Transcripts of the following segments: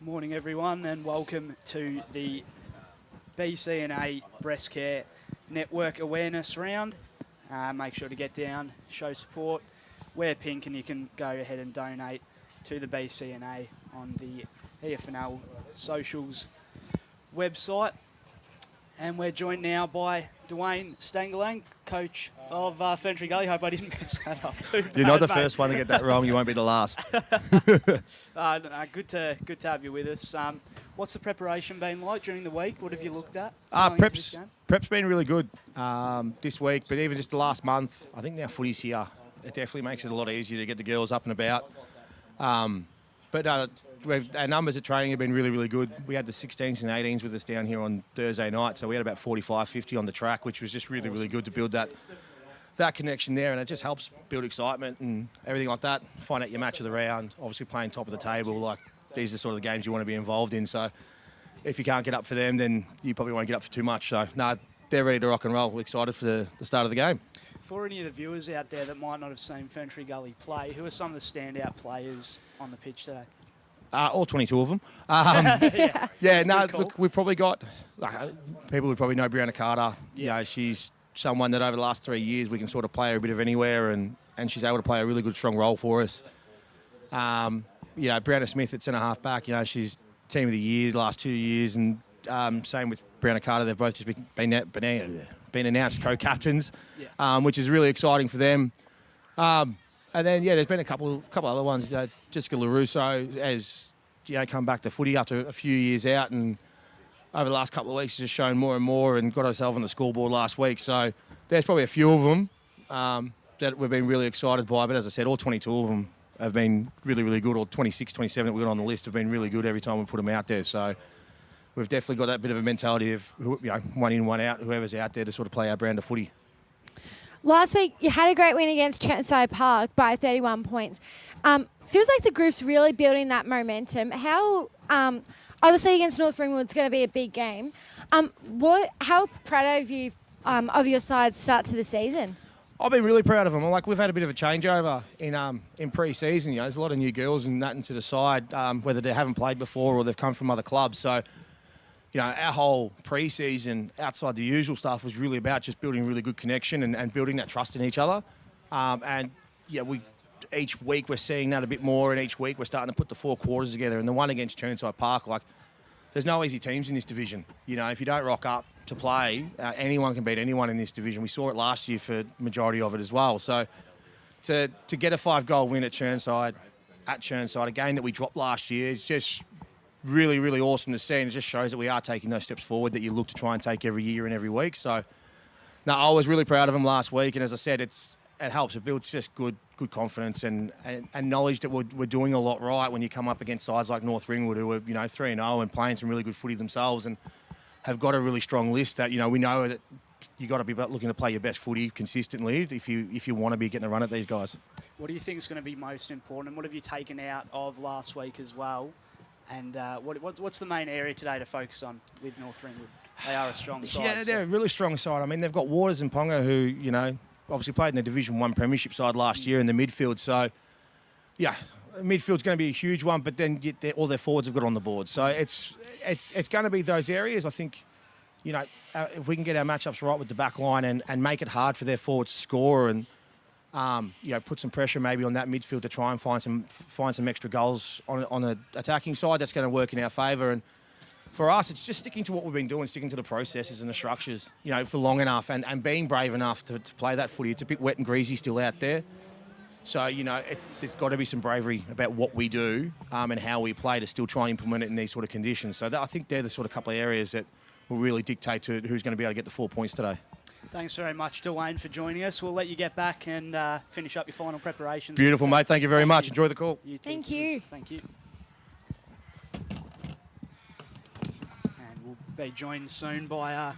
Morning, everyone, and welcome to the BCNA Breast Care Network Awareness Round. Make sure to get down, show support, wear pink, and you can go ahead and donate to the BCNA on the EFNL socials website. And we're joined now by Dwayne Stangelang, coach of Ferntree Gully. Hope I didn't mess that up too bad. You're not the mate. first one to get that wrong. You won't be the last. Good to have you with us. What's the preparation been like during the week? What have you looked at? Prep's been really good this week, but even just the last month, I think now footy's here. It definitely makes it a lot easier to get the girls up and about. Our numbers at training have been really, really good. We had the 16s and 18s with us down here on Thursday night, so we had about 45, 50 on the track, which was just really, really good to build that connection there, and it just helps build excitement and everything like that. Find out your match of the round, obviously playing top of the table, like these are the sort of the games you want to be involved in. So if you can't get up for them, then you probably won't get up for too much. So, no, they're ready to rock and roll. We're excited for the start of the game. For any of the viewers out there that might not have seen Ferntree Gully play, who are some of the standout players on the pitch today? All 22 of them. Look, we've probably got, people would probably know Brianna Carter. Yeah. You know, she's someone that over the last 3 years we can sort of play her a bit of anywhere, and she's able to play a really good, strong role for us. Brianna Smith at centre-half back, she's team of the year the last 2 years, and same with Brianna Carter. They've both just been announced co-captains, which is really exciting for them. And then, there's been a couple other ones. Jessica LaRusso has, come back to footy after a few years out, and over the last couple of weeks has just shown more and more and got herself on the scoreboard last week. So there's probably a few of them that we've been really excited by. But as I said, all 22 of them have been really, really good. Or 26, 27 that we've got on the list have been really good every time we put them out there. So we've definitely got that bit of a mentality of, one in, one out, whoever's out there to sort of play our brand of footy. Last week, you had a great win against Chertsey Park by 31 points. Feels like the group's really building that momentum. How, obviously against North Ringwood, it's going to be a big game. How proud of you of your side's start to the season? I've been really proud of them. We've had a bit of a changeover in pre-season. There's a lot of new girls and that into the side, whether they haven't played before or they've come from other clubs. So, our whole pre-season, outside the usual stuff, was really about just building really good connection and building that trust in each other. Each week we're seeing that a bit more, and each week we're starting to put the four quarters together. And the one against Chertsey Park, there's no easy teams in this division. If you don't rock up to play, anyone can beat anyone in this division. We saw it last year for the majority of it as well. So to get a 5-goal win at Chertsey, a game that we dropped last year, is just really, really awesome to see, and it just shows that we are taking those steps forward that you look to try and take every year and every week. So, no, I was really proud of them last week, and as I said, it helps. It builds just good confidence and knowledge that we're doing a lot right when you come up against sides like North Ringwood, who are 3-0 and playing some really good footy themselves, and have got a really strong list that we know that you got to be looking to play your best footy consistently if you want to be getting a run at these guys. What do you think is going to be most important, and what have you taken out of last week as well? And what's the main area today to focus on with North Ringwood? They are a strong side. Yeah, they're a really strong side. I mean, they've got Waters and Ponga who, obviously played in the Division 1 Premiership side last year in the midfield. So, midfield's going to be a huge one, but then all their forwards have got on the board. So it's going to be those areas. I think, if we can get our matchups right with the back line and make it hard for their forwards to score and put some pressure maybe on that midfield to try and find some extra goals on the attacking side, that's going to work in our favour. And for us, it's just sticking to what we've been doing, sticking to the processes and the structures, for long enough and being brave enough to play that footy. It's a bit wet and greasy still out there. So, there's got to be some bravery about what we do and how we play to still try and implement it in these sort of conditions. So I think they're the sort of couple of areas that will really dictate to who's going to be able to get the 4 points today. Thanks very much, Dwayne, for joining us. We'll let you get back and finish up your final preparations. Beautiful, mate. Thank you very much. Enjoy the call. Thank you. Thank you. And we'll be joined soon by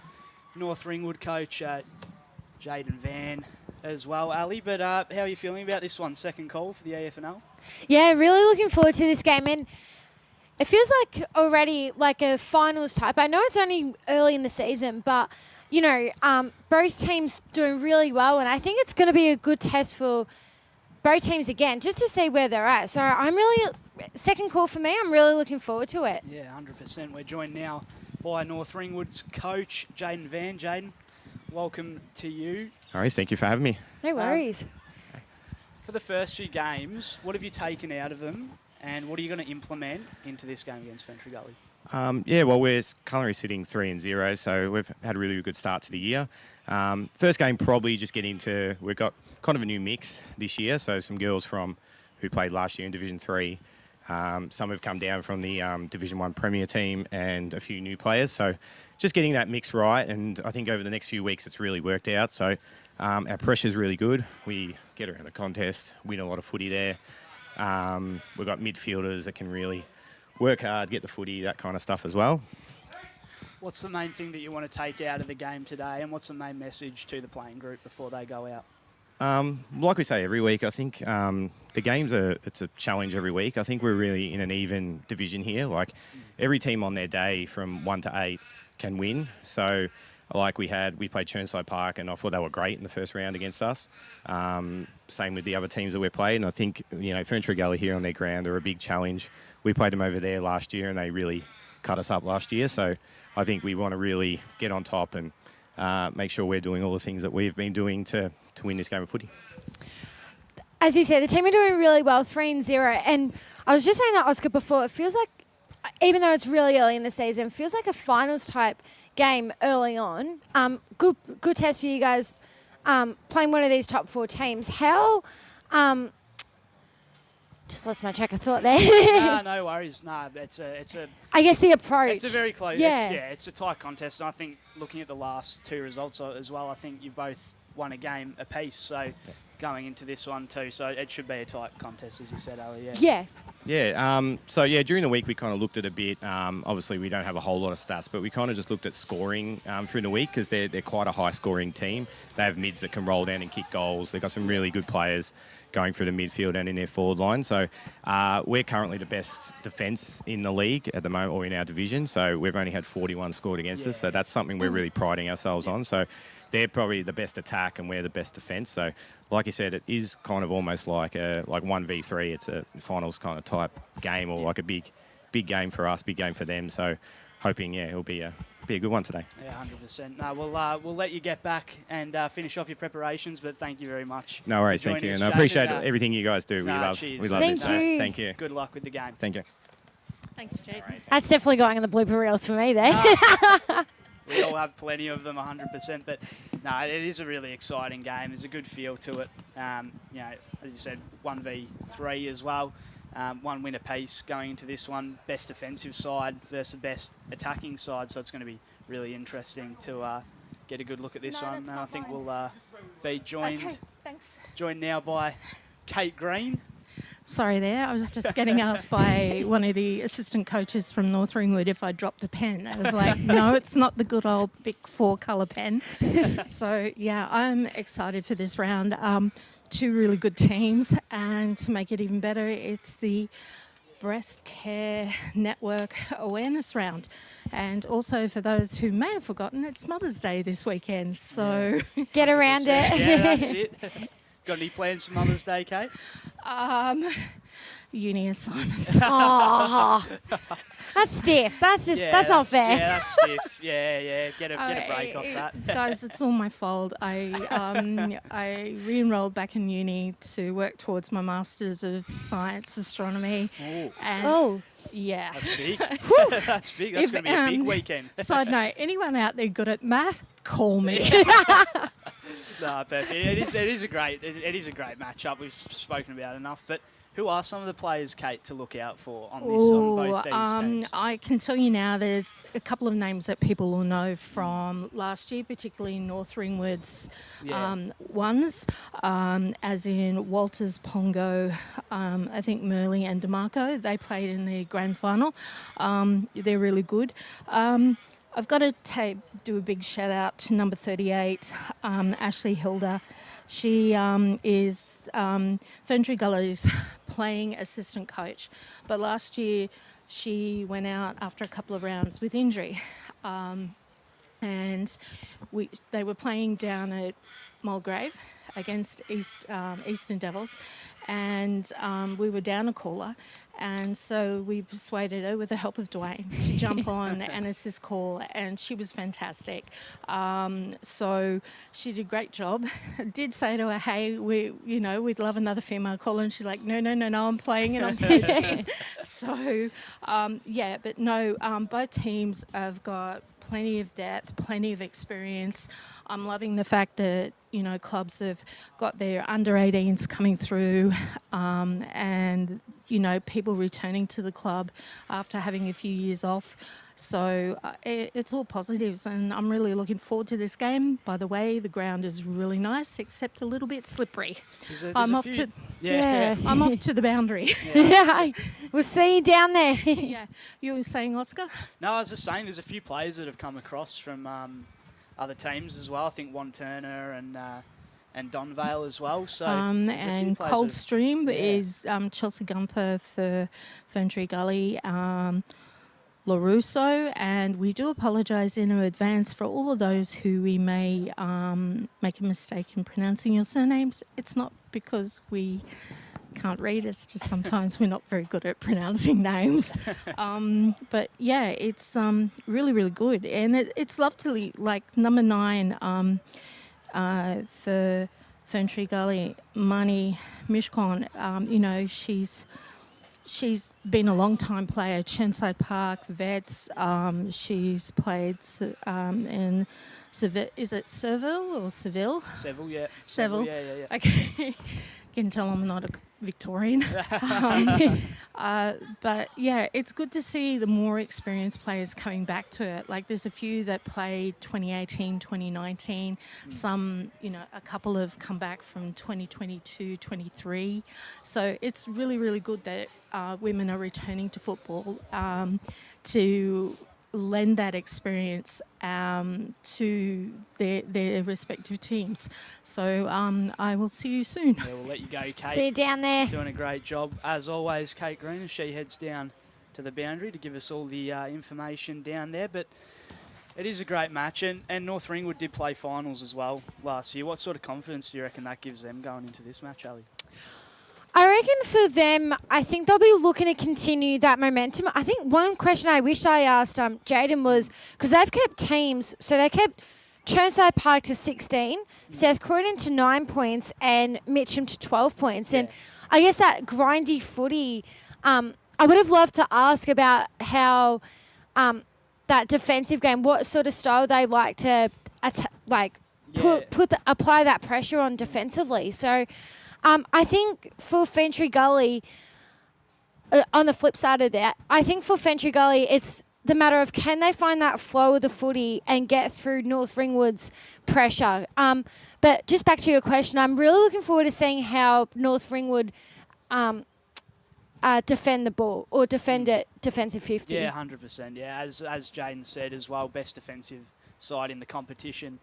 North Ringwood coach Jaden Van as well, Ali. But how are you feeling about this one? Second call for the AFNL? Yeah, really looking forward to this game. And it feels like already like a finals type. I know it's only early in the season, but both teams doing really well, and I think it's going to be a good test for both teams again, just to see where they're at. So I'm really, second call for me, I'm really looking forward to it. Yeah, 100%. We're joined now by North Ringwood's coach, Jaden Van. Jaden, welcome to you. All right, thank you for having me. No worries. For the first few games, what have you taken out of them, and what are you going to implement into this game against Ferntree Gully? Well, we're currently sitting 3-0, so we've had a really good start to the year. First game, probably just we've got kind of a new mix this year, so some girls who played last year in Division 3. Some have come down from the Division 1 Premier team, and a few new players. So just getting that mix right, and I think over the next few weeks it's really worked out. So our pressure's really good. We get around a contest, win a lot of footy there. We've got midfielders that can really work hard, get the footy, that kind of stuff as well. What's the main thing that you want to take out of the game today, and what's the main message to the playing group before they go out? Like we say every week, I think the games it's a challenge every week. I think we're really in an even division here. Like every team on their day from 1 to 8 can win. So like we played Churnside Park, and I thought they were great in the first round against us. Same with the other teams that we played. And I think, Ferntree Gully here on their ground are a big challenge. We played them over there last year, and they really cut us up last year. So I think we want to really get on top and make sure we're doing all the things that we've been doing to win this game of footy. As you said, the team are doing really well, 3-0. And I was just saying to Oscar before, it feels like, even though it's really early in the season, it feels like a finals type game early on. Good test for you guys playing one of these top 4 teams. How... just lost my track of thought there. No worries. No, it's a. I guess the approach. It's a very close. Yeah. It's a tight contest. And I think looking at the last 2 results as well, I think you both won a game apiece. So going into this one too, so it should be a tight contest, as you said earlier. Yeah. Yeah. During the week we kind of looked at a bit. Obviously we don't have a whole lot of stats, but we kind of just looked at scoring through the week, because they're quite a high scoring team. They have mids that can roll down and kick goals. They've got some really good players going through the midfield and in their forward line. So we're currently the best defence in the league at the moment, or in our division. So we've only had 41 scored against us. So that's something we're really priding ourselves on. So they're probably the best attack and we're the best defence. So like you said, it is kind of almost like 1v3. It's a finals kind of type game, or like a big game for us, big game for them. So hoping, it'll be a good one today. Yeah, 100%. No, we'll let you get back and finish off your preparations, but thank you very much. No worries, thank you. And I appreciate everything you guys do. We love cheers. we love Thank this. you. Thank you. Good luck with the game. Thank you. Thanks, Jade. That's definitely going on the blooper reels for me there. We all have plenty of them, 100%. But no, it is a really exciting game. There's a good feel to it. As you said, 1v3 as well. 1 win apiece going into this one. Best defensive side versus the best attacking side. So it's going to be really interesting to get a good look at this one. And I think we'll be joined now by Kate Green. Sorry there, I was just getting asked by one of the assistant coaches from North Ringwood if I dropped a pen. I was like, no, it's not the good old big 4 colour pen. So, yeah, I'm excited for this round. 2 really good teams, and to make it even better, it's the Breast Care Network Awareness Round. And also, for those who may have forgotten, it's Mother's Day this weekend, so... Get around it. Yeah, that's it. Got any plans for Mother's Day, Kate? Uni assignments. Oh, that's stiff. That's not fair. Yeah, that's stiff. Yeah. Get a break off that. Guys, it's all my fault. I re-enrolled back in uni to work towards my Masters of Science Astronomy. Yeah. That's big. That's big. That's going to be a big weekend. Side note, anyone out there good at math, call me. No, perfect. It is a great matchup. We've spoken about enough, but who are some of the players, Kate, to look out for on both these teams? I can tell you now there's a couple of names that people will know from last year, particularly North Ringwood's ones, as in Walters, Pongo, I think Merley and DeMarco. They played in the grand final. They're really good. I've got to do a big shout out to number 38, Ashley Hilda. She is Ferntree Gully's playing assistant coach, but last year she went out after a couple of rounds with injury, and they were playing down at Mulgrave, against Eastern Devils, and we were down a caller, and so we persuaded her with the help of Dwayne to jump on and assist call, and she was fantastic. So she did a great job. I did say to her, hey, we'd love another female caller, and she's like, no, I'm playing it, I'm playing. So, but no, both teams have got plenty of depth, plenty of experience. I'm loving the fact that, clubs have got their under-18s coming through, and, people returning to the club after having a few years off. So it's all positives, and I'm really looking forward to this game. By the way, the ground is really nice, except a little bit slippery. I'm off to the boundary. Yeah. We'll see you down there. Yeah, you were saying, Oscar? No, I was just saying there's a few players that have come across from other teams as well. I think Juan Turner and Donvale as well. So and Coldstream is Chelsea Gunther for Ferntree Gully. LaRusso, and we do apologise in advance for all of those who we may make a mistake in pronouncing your surnames. It's not because we can't read, it's just sometimes we're not very good at pronouncing names. But yeah, it's really, really good. And it's lovely, like number 9 for Ferntree Gully, Mani Mishkon, she's been a long-time player, Chenside Park, Vets. She's played in Seville. Is it Seville or Seville? Seville, yeah. Seville. Yeah. Okay. You can tell I'm not a Victorian. But yeah, it's good to see the more experienced players coming back to it. Like there's a few that played 2018, 2019. Some, a couple have come back from 2022, 23. So it's really, really good that women are returning to football to lend that experience to their respective teams. So I will see you soon. Yeah, we'll let you go, Kate. See you down there. Doing a great job, as always, Kate Green, as she heads down to the boundary to give us all the information down there. But it is a great match, and North Ringwood did play finals as well last year. What sort of confidence do you reckon that gives them going into this match, Ali? I reckon for them, I think they'll be looking to continue that momentum. I think one question I wish I asked Jaden was, because they've kept teams, so they kept Churnside Park to 16, South Croydon to 9 points, and Mitcham to 12 points. Yeah. And I guess that grindy footy, I would have loved to ask about how that defensive game, what sort of style they like to apply that pressure on defensively. So I think for Ferntree Gully, on the flip side of that, I think for Ferntree Gully, it's the matter of can they find that flow of the footy and get through North Ringwood's pressure. But just back to your question, I'm really looking forward to seeing how North Ringwood defend the ball or defend it defensive 50. Yeah, 100%. Yeah, as Jaden said as well, best defensive side in the competition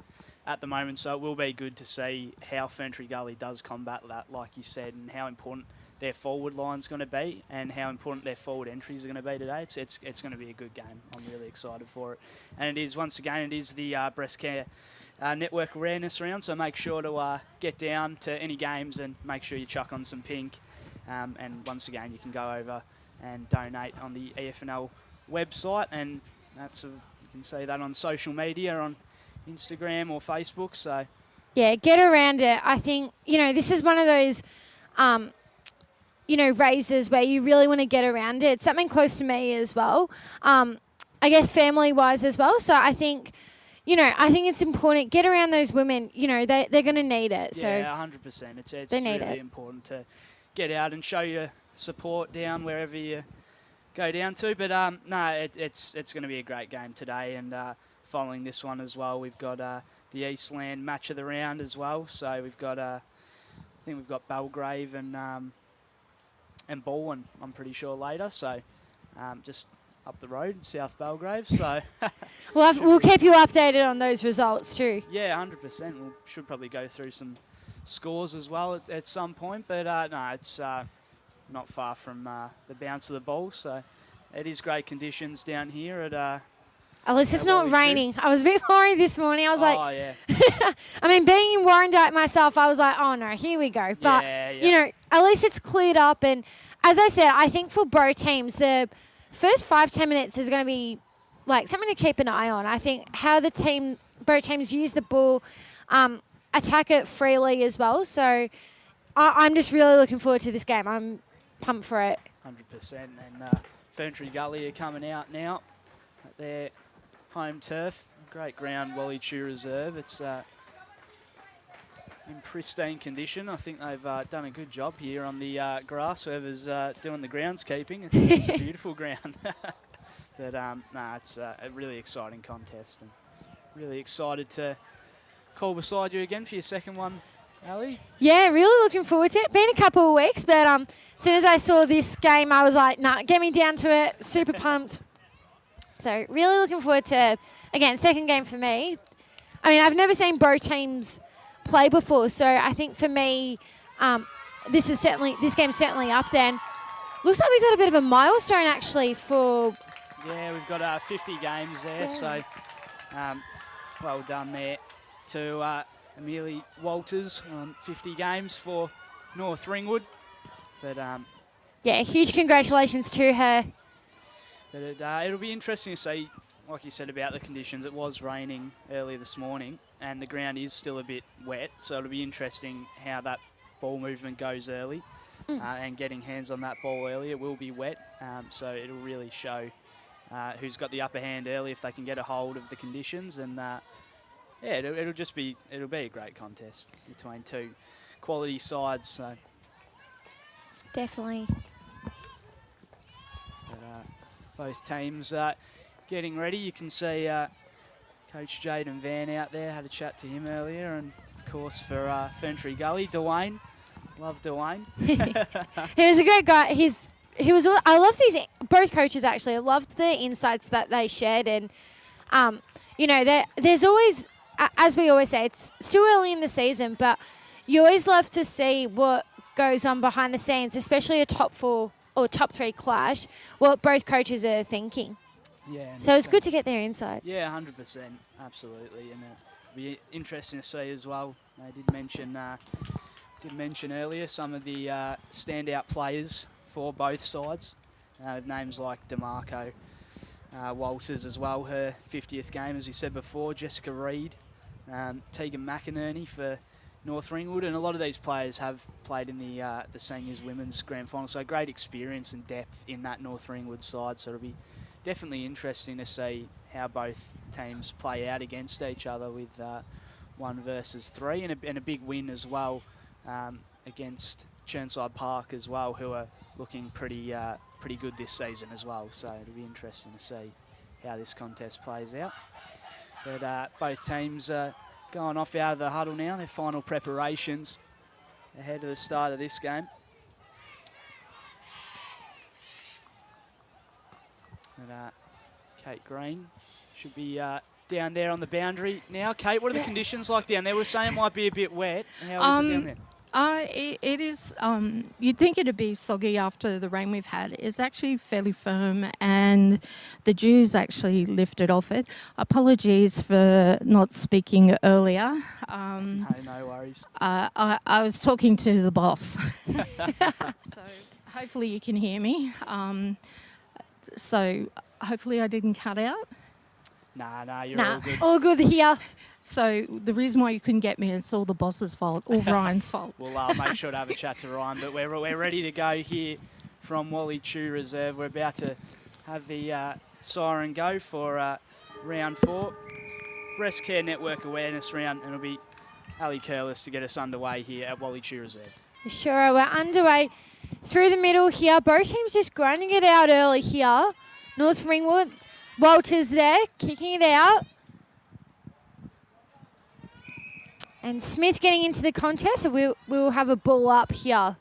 at the moment, so it will be good to see how Ferntree Gully does combat that, like you said, and how important their forward line's going to be and how important their forward entries are going to be today. It's going to be a good game. I'm really excited for it. And it is, once again, it is the Breast Care Network Awareness Round, so make sure to get down to any games and make sure you chuck on some pink. And once again, you can go over and donate on the EFNL website, and you can see that on social media, on Instagram or Facebook. So yeah, get around it. I think this is one of those raises where you really want to get around it. It's something close to me as well, I guess family wise as well. So I think it's important, get around those women. They're going to need it. Yeah, 100%. It's really important to get out and show your support down wherever you go down to. But it's going to be a great game today. And following this one as well, we've got the Eastland match of the round as well. So we've got I think we've got Belgrave and Baldwin, I'm pretty sure, later. So just up the road, South Belgrave. So we'll keep you updated on those results too. Yeah, 100%. We should probably go through some scores as well at some point. But no, it's not far from the bounce of the ball. So it is great conditions down here at At least it's not raining. I was a bit worried this morning. I was like, oh, yeah. I mean, being in Warrandyte myself, I was like, oh no, here we go. But, you know, at least it's cleared up. And as I said, I think for both teams, the first 5-10 minutes is going to be like something to keep an eye on. I think how both teams use the ball, attack it freely as well. So I'm just really looking forward to this game. I'm pumped for it. 100%. And Ferntree Gully are coming out now at their home turf. Great ground, Wally Chew Reserve. It's in pristine condition. I think they've done a good job here on the grass. Whoever's doing the groundskeeping, it's a beautiful ground. But it's a really exciting contest, and really excited to call beside you again for your second one, Ali. Yeah, really looking forward to it. Been a couple of weeks, but as soon as I saw this game, I was like, nah, get me down to it. Super pumped. So really looking forward to, again, second game for me. I mean, I've never seen both teams play before, so I think for me, this game's certainly up there. And looks like we got a bit of a milestone actually for. Yeah, we've got 50 games there, so well done there to Amelie Walters on 50 games for North Ringwood. But yeah, huge congratulations to her. But it'll be interesting to see, like you said about the conditions. It was raining earlier this morning, and the ground is still a bit wet, so it'll be interesting how that ball movement goes early, and getting hands on that ball early. It will be wet, so it'll really show who's got the upper hand early if they can get a hold of the conditions. And yeah, it'll be a great contest between two quality sides. So definitely. But, both teams getting ready. You can see Coach Jaden Van out there. Had a chat to him earlier, and of course for Ferntree Gully, Dwayne. Love Dwayne. He was a great guy. I loved both coaches actually. I loved the insights that they shared, and you know, there's always, as we always say, it's still early in the season, but you always love to see what goes on behind the scenes, especially a top 4 or top 3 clash, what both coaches are thinking. Yeah. So it's good to get their insights. Yeah, 100%, absolutely, and it'll be interesting to see as well. They did mention earlier some of the standout players for both sides. Names like DeMarco, Walters as well, her 50th game, as we said before, Jessica Reid, Tegan McInerney for North Ringwood, and a lot of these players have played in the seniors women's grand final, so great experience and depth in that North Ringwood side. So it'll be definitely interesting to see how both teams play out against each other with 1 versus 3, and a big win as well against Chirnside Park as well, who are looking pretty good this season as well. So it'll be interesting to see how this contest plays out. But both teams going off out of the huddle now, their final preparations ahead of the start of this game. And Kate Green should be down there on the boundary now. Kate, what are the conditions like down there? We're saying it might be a bit wet. How is it down there? It is, you'd think it'd be soggy after the rain we've had. It's actually fairly firm, and the dew's actually lifted off it. Apologies for not speaking earlier. No worries. I was talking to the boss. So hopefully you can hear me. So hopefully I didn't cut out. Nah, you're all good. All good here. So the reason why you couldn't get me, it's all the boss's fault, all Ryan's fault. We'll make sure to have a chat to Ryan, but we're ready to go here from Wally Chew Reserve. We're about to have the siren go for round 4. Breast Care Network Awareness Round, and it'll be Ali Curlis to get us underway here at Wally Chew Reserve. Sure, we're underway through the middle here. Both teams just grinding it out early here. North Ringwood, Walters there, kicking it out. And Smith getting into the contest, so we'll have a ball up here.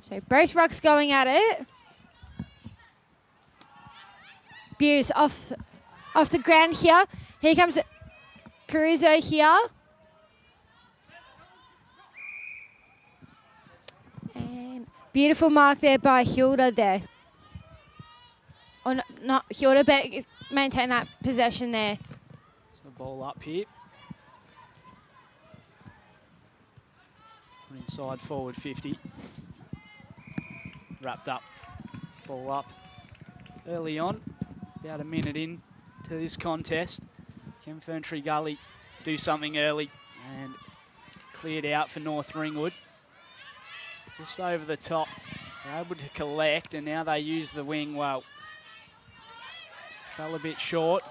So both rucks going at it. Buse off the ground here. Here comes Caruso here. And beautiful mark there by Hilda there. Oh, not Hilda, but maintain that possession there. So ball up here. Inside forward 50. Wrapped up. Ball up. Early on, about a minute in to this contest. Can Ferntree Gully do something early and cleared out for North Ringwood. Just over the top. They're able to collect, and now they use the wing well. Fell a bit short,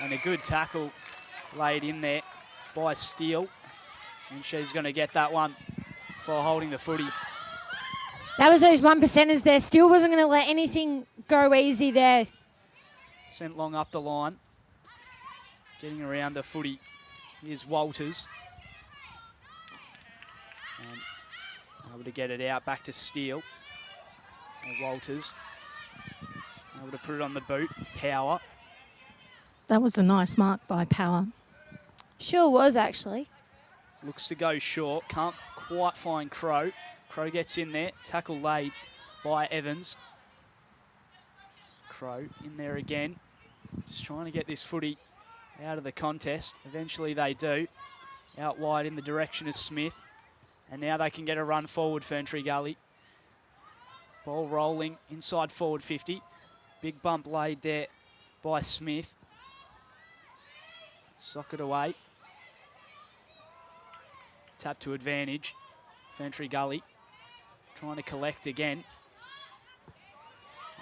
and a good tackle laid in there by Steele. And she's going to get that one for holding the footy. That was those 1%ers there. Steele wasn't going to let anything go easy there. Sent long up the line. Getting around the footy is Walters. And able to get it out back to Steele. And Walters able to put it on the boot. Power. That was a nice mark by Power. Sure was, actually. Looks to go short. Can't quite find Crow. Crow gets in there. Tackle laid by Evans. Crow in there again. Just trying to get this footy out of the contest. Eventually they do. Out wide in the direction of Smith. And now they can get a run forward, Ferntree Gully. Ball rolling inside forward 50. Big bump laid there by Smith. Sock it away. Tap to advantage. Ferntree Gully trying to collect again.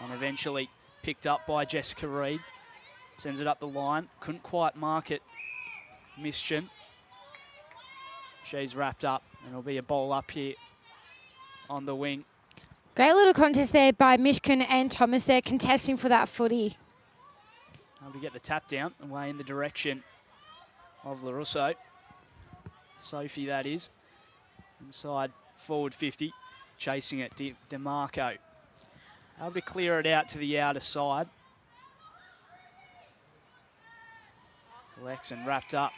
And eventually picked up by Jessica Reid. Sends it up the line. Couldn't quite mark it. Mischan. She's wrapped up, and it'll be a ball up here on the wing. Great little contest there by Mishkin and Thomas there contesting for that footy. Able to get the tap down away in the direction of LaRusso. Sophie, that is. Inside forward 50. Chasing it, DeMarco. Able to clear it out to the outer side. Collects and wrapped up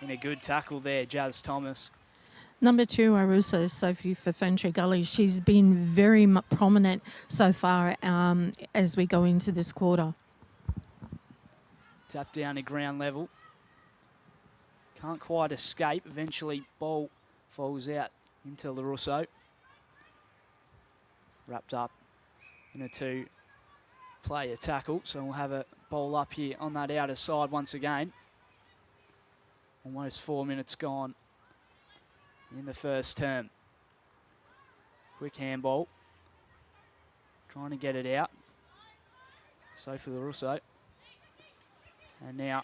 in a good tackle there, Jazz Thomas. Number 2, Aruso, Sophie for Ferntree Gully. She's been very prominent so far as we go into this quarter. Tap down to ground level. Can't quite escape. Eventually, ball falls out into LaRusso. Wrapped up in a 2-player tackle. So we'll have a ball up here on that outer side once again. Almost 4 minutes gone in the first term. Quick handball. Trying to get it out. Sophie LaRusso. And now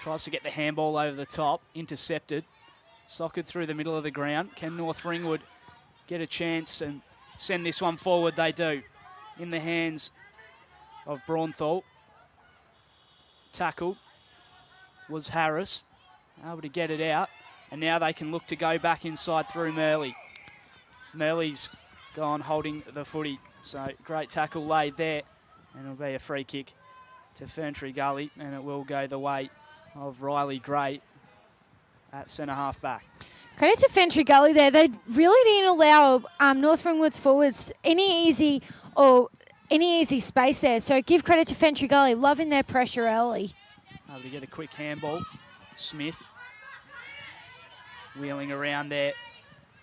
tries to get the handball over the top. Intercepted. Socked through the middle of the ground. Can North Ringwood get a chance and send this one forward? They do. In the hands of Braunthal. Tackled was Harris. Able to get it out. And now they can look to go back inside through Murley. Murley's gone holding the footy. So great tackle laid there. And it'll be a free kick to Ferntree Gully. And it will go the way of Riley Gray at centre half back. Credit to Ferntree Gully there. They really didn't allow North Ringwood's forwards any easy space there. So give credit to Ferntree Gully, loving their pressure early. Able to get a quick handball. Smith. Wheeling around there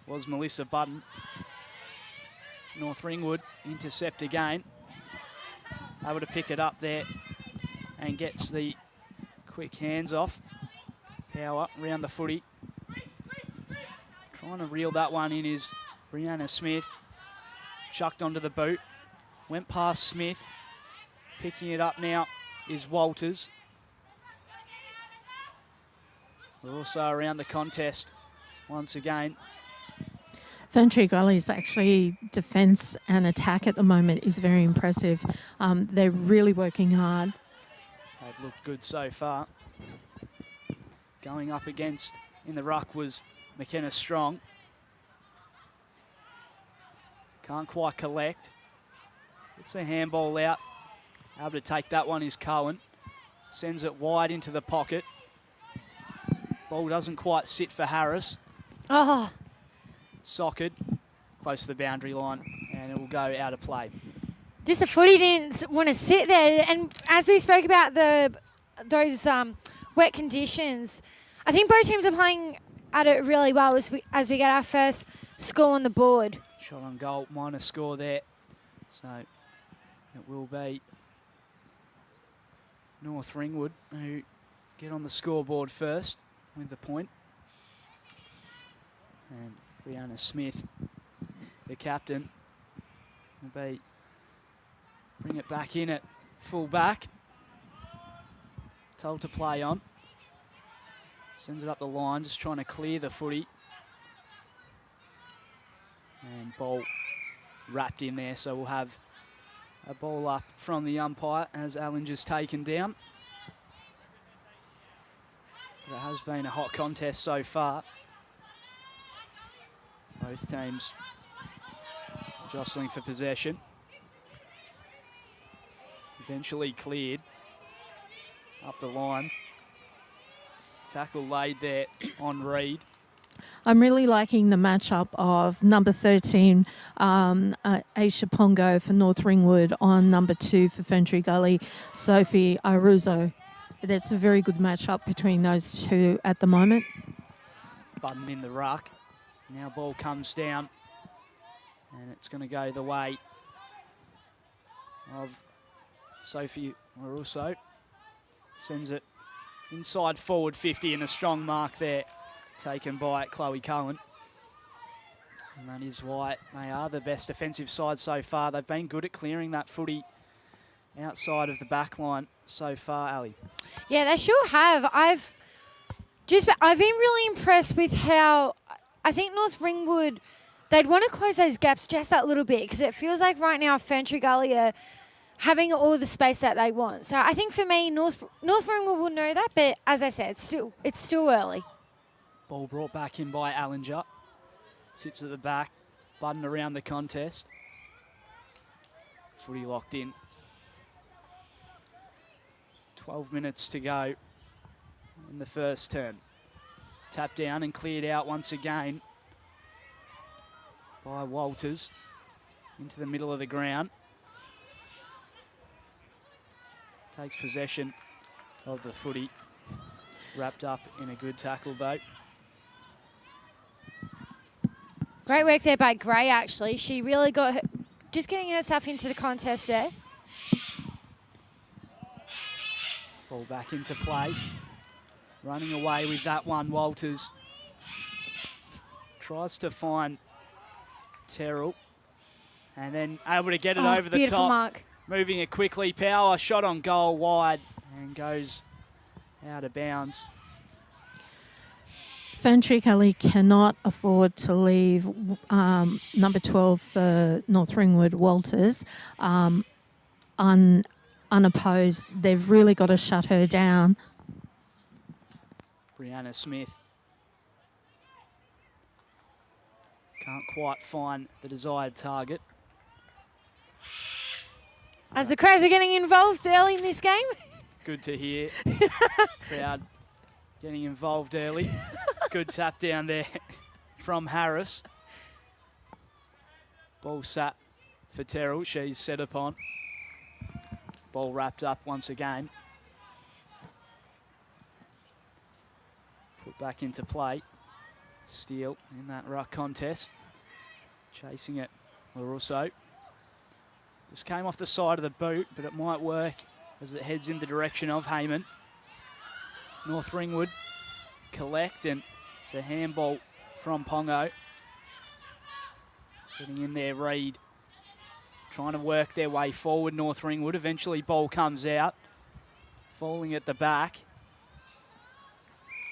was Melissa Budden. North Ringwood intercept again. Able to pick it up there and gets the quick hands off. Power around the footy. Trying to reel that one in is Brianna Smith. Chucked onto the boot. Went past Smith. Picking it up now is Walters. We're also around the contest once again. Ferntree Gully's actually defence and attack at the moment is very impressive. They're really working hard. They've looked good so far. Going up against in the ruck was McKenna Strong. Can't quite collect. Gets the handball out. Able to take that one is Cohen. Sends it wide into the pocket. Ball doesn't quite sit for Harris. Oh, Socked close to the boundary line, and it will go out of play. just the footy didn't want to sit there. And as we spoke about those wet conditions, I think both teams are playing at it really well as we get our first score on the board. Shot on goal, minor score there. So it will be North Ringwood who get on the scoreboard first with the point. And Brianna Smith, the captain, will bring it back in at full back. Told to play on. Sends it up the line, just trying to clear the footy. And ball wrapped in there, so we'll have a ball up from the umpire as Allinger's taken down. It has been a hot contest so far. Both teams jostling for possession. Eventually cleared up the line. Tackle laid there on Reed. I'm really liking the matchup of number 13, Aisha Pongo for North Ringwood, on number 2 for Ferntree Gully, Sophie Aruzo. That's a very good matchup between those two at the moment. Button in the ruck. Now ball comes down and it's going to go the way of Sophie Aruzo. Sends it inside forward 50 and a strong mark there taken by Chloe Cohen. And that is why they are the best defensive side so far. They've been good at clearing that footy outside of the back line so far, Ali. Yeah, they sure have. I've been really impressed with how I think North Ringwood, they'd want to close those gaps just that little bit, because it feels like right now Ferntree Gully are having all the space that they want. So I think for me, North Ringwood will know that, but as I said, it's still early. Ball brought back in by Allinger. Sits at the back, Budden around the contest. Footy locked in. 12 minutes to go in the first term. Tapped down and cleared out once again by Walters into the middle of the ground. Takes possession of the footy. Wrapped up in a good tackle though. Great work there by Gray, actually. She really got just getting herself into the contest there. Ball back into play. Running away with that one, Walters. Tries to find Terrell. And then able to get it over the beautiful top. Mark. Moving it quickly. Power shot on goal wide and goes out of bounds. Ferntree Gully cannot afford to leave number 12 for North Ringwood, Walters, unopposed. They've really got to shut her down. Brianna Smith can't quite find the desired target. As the Crows are getting involved early in this game. Good to hear. Crowd getting involved early. Good tap down there from Harris. Ball sat for Terrell. She's set upon. Ball wrapped up once again. Put back into play. Steele in that ruck contest. Chasing it, LaRusso. Just came off the side of the boot, but it might work as it heads in the direction of Heyman. North Ringwood collect, and it's a handball from Pongo. Getting in there, Reed. Trying to work their way forward, North Ringwood. Eventually ball comes out. Falling at the back.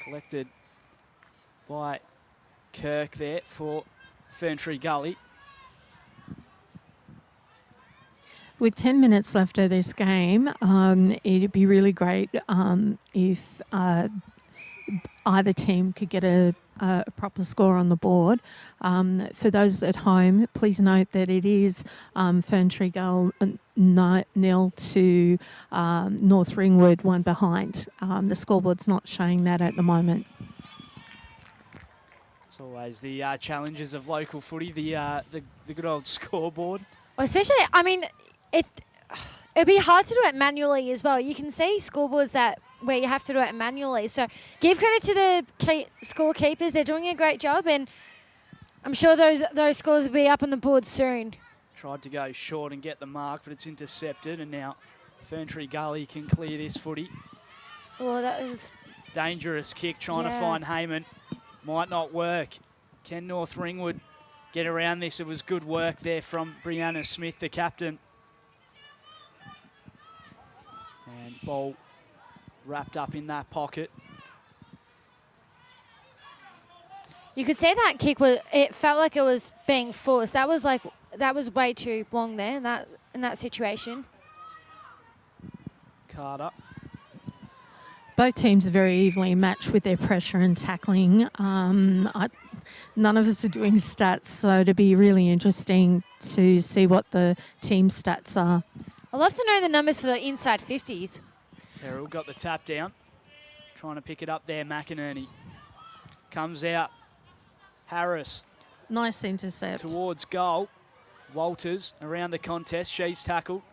Collected by Kirk there for Ferntree Gully. With 10 minutes left of this game, it'd be really great if either team could get a proper score on the board. For those at home, please note that it is Ferntree Gully 0 to North Ringwood 1 behind. The scoreboard's not showing that at the moment. It's always the challenges of local footy, the good old scoreboard. Especially, I mean, it'd be hard to do it manually as well. You can see scoreboards where you have to do it manually. So give credit to the scorekeepers. They're doing a great job, and I'm sure those scores will be up on the board soon. Tried to go short and get the mark, but it's intercepted, and now Ferntree Gully can clear this footy. Oh, that was Dangerous kick, trying to find Heyman. Might not work. Can North Ringwood get around this? It was good work there from Brianna Smith, the captain. And ball wrapped up in that pocket. You could say that kick it felt like it was being forced. That was way too long there in that situation. Carter. Both teams are very evenly matched with their pressure and tackling. None of us are doing stats, so it'd be really interesting to see what the team stats are. I'd love to know the numbers for the inside 50s. Terrell got the tap down. Trying to pick it up there, McInerney. Comes out. Harris. Nice intercept. Towards goal. Walters around the contest. She's tackled.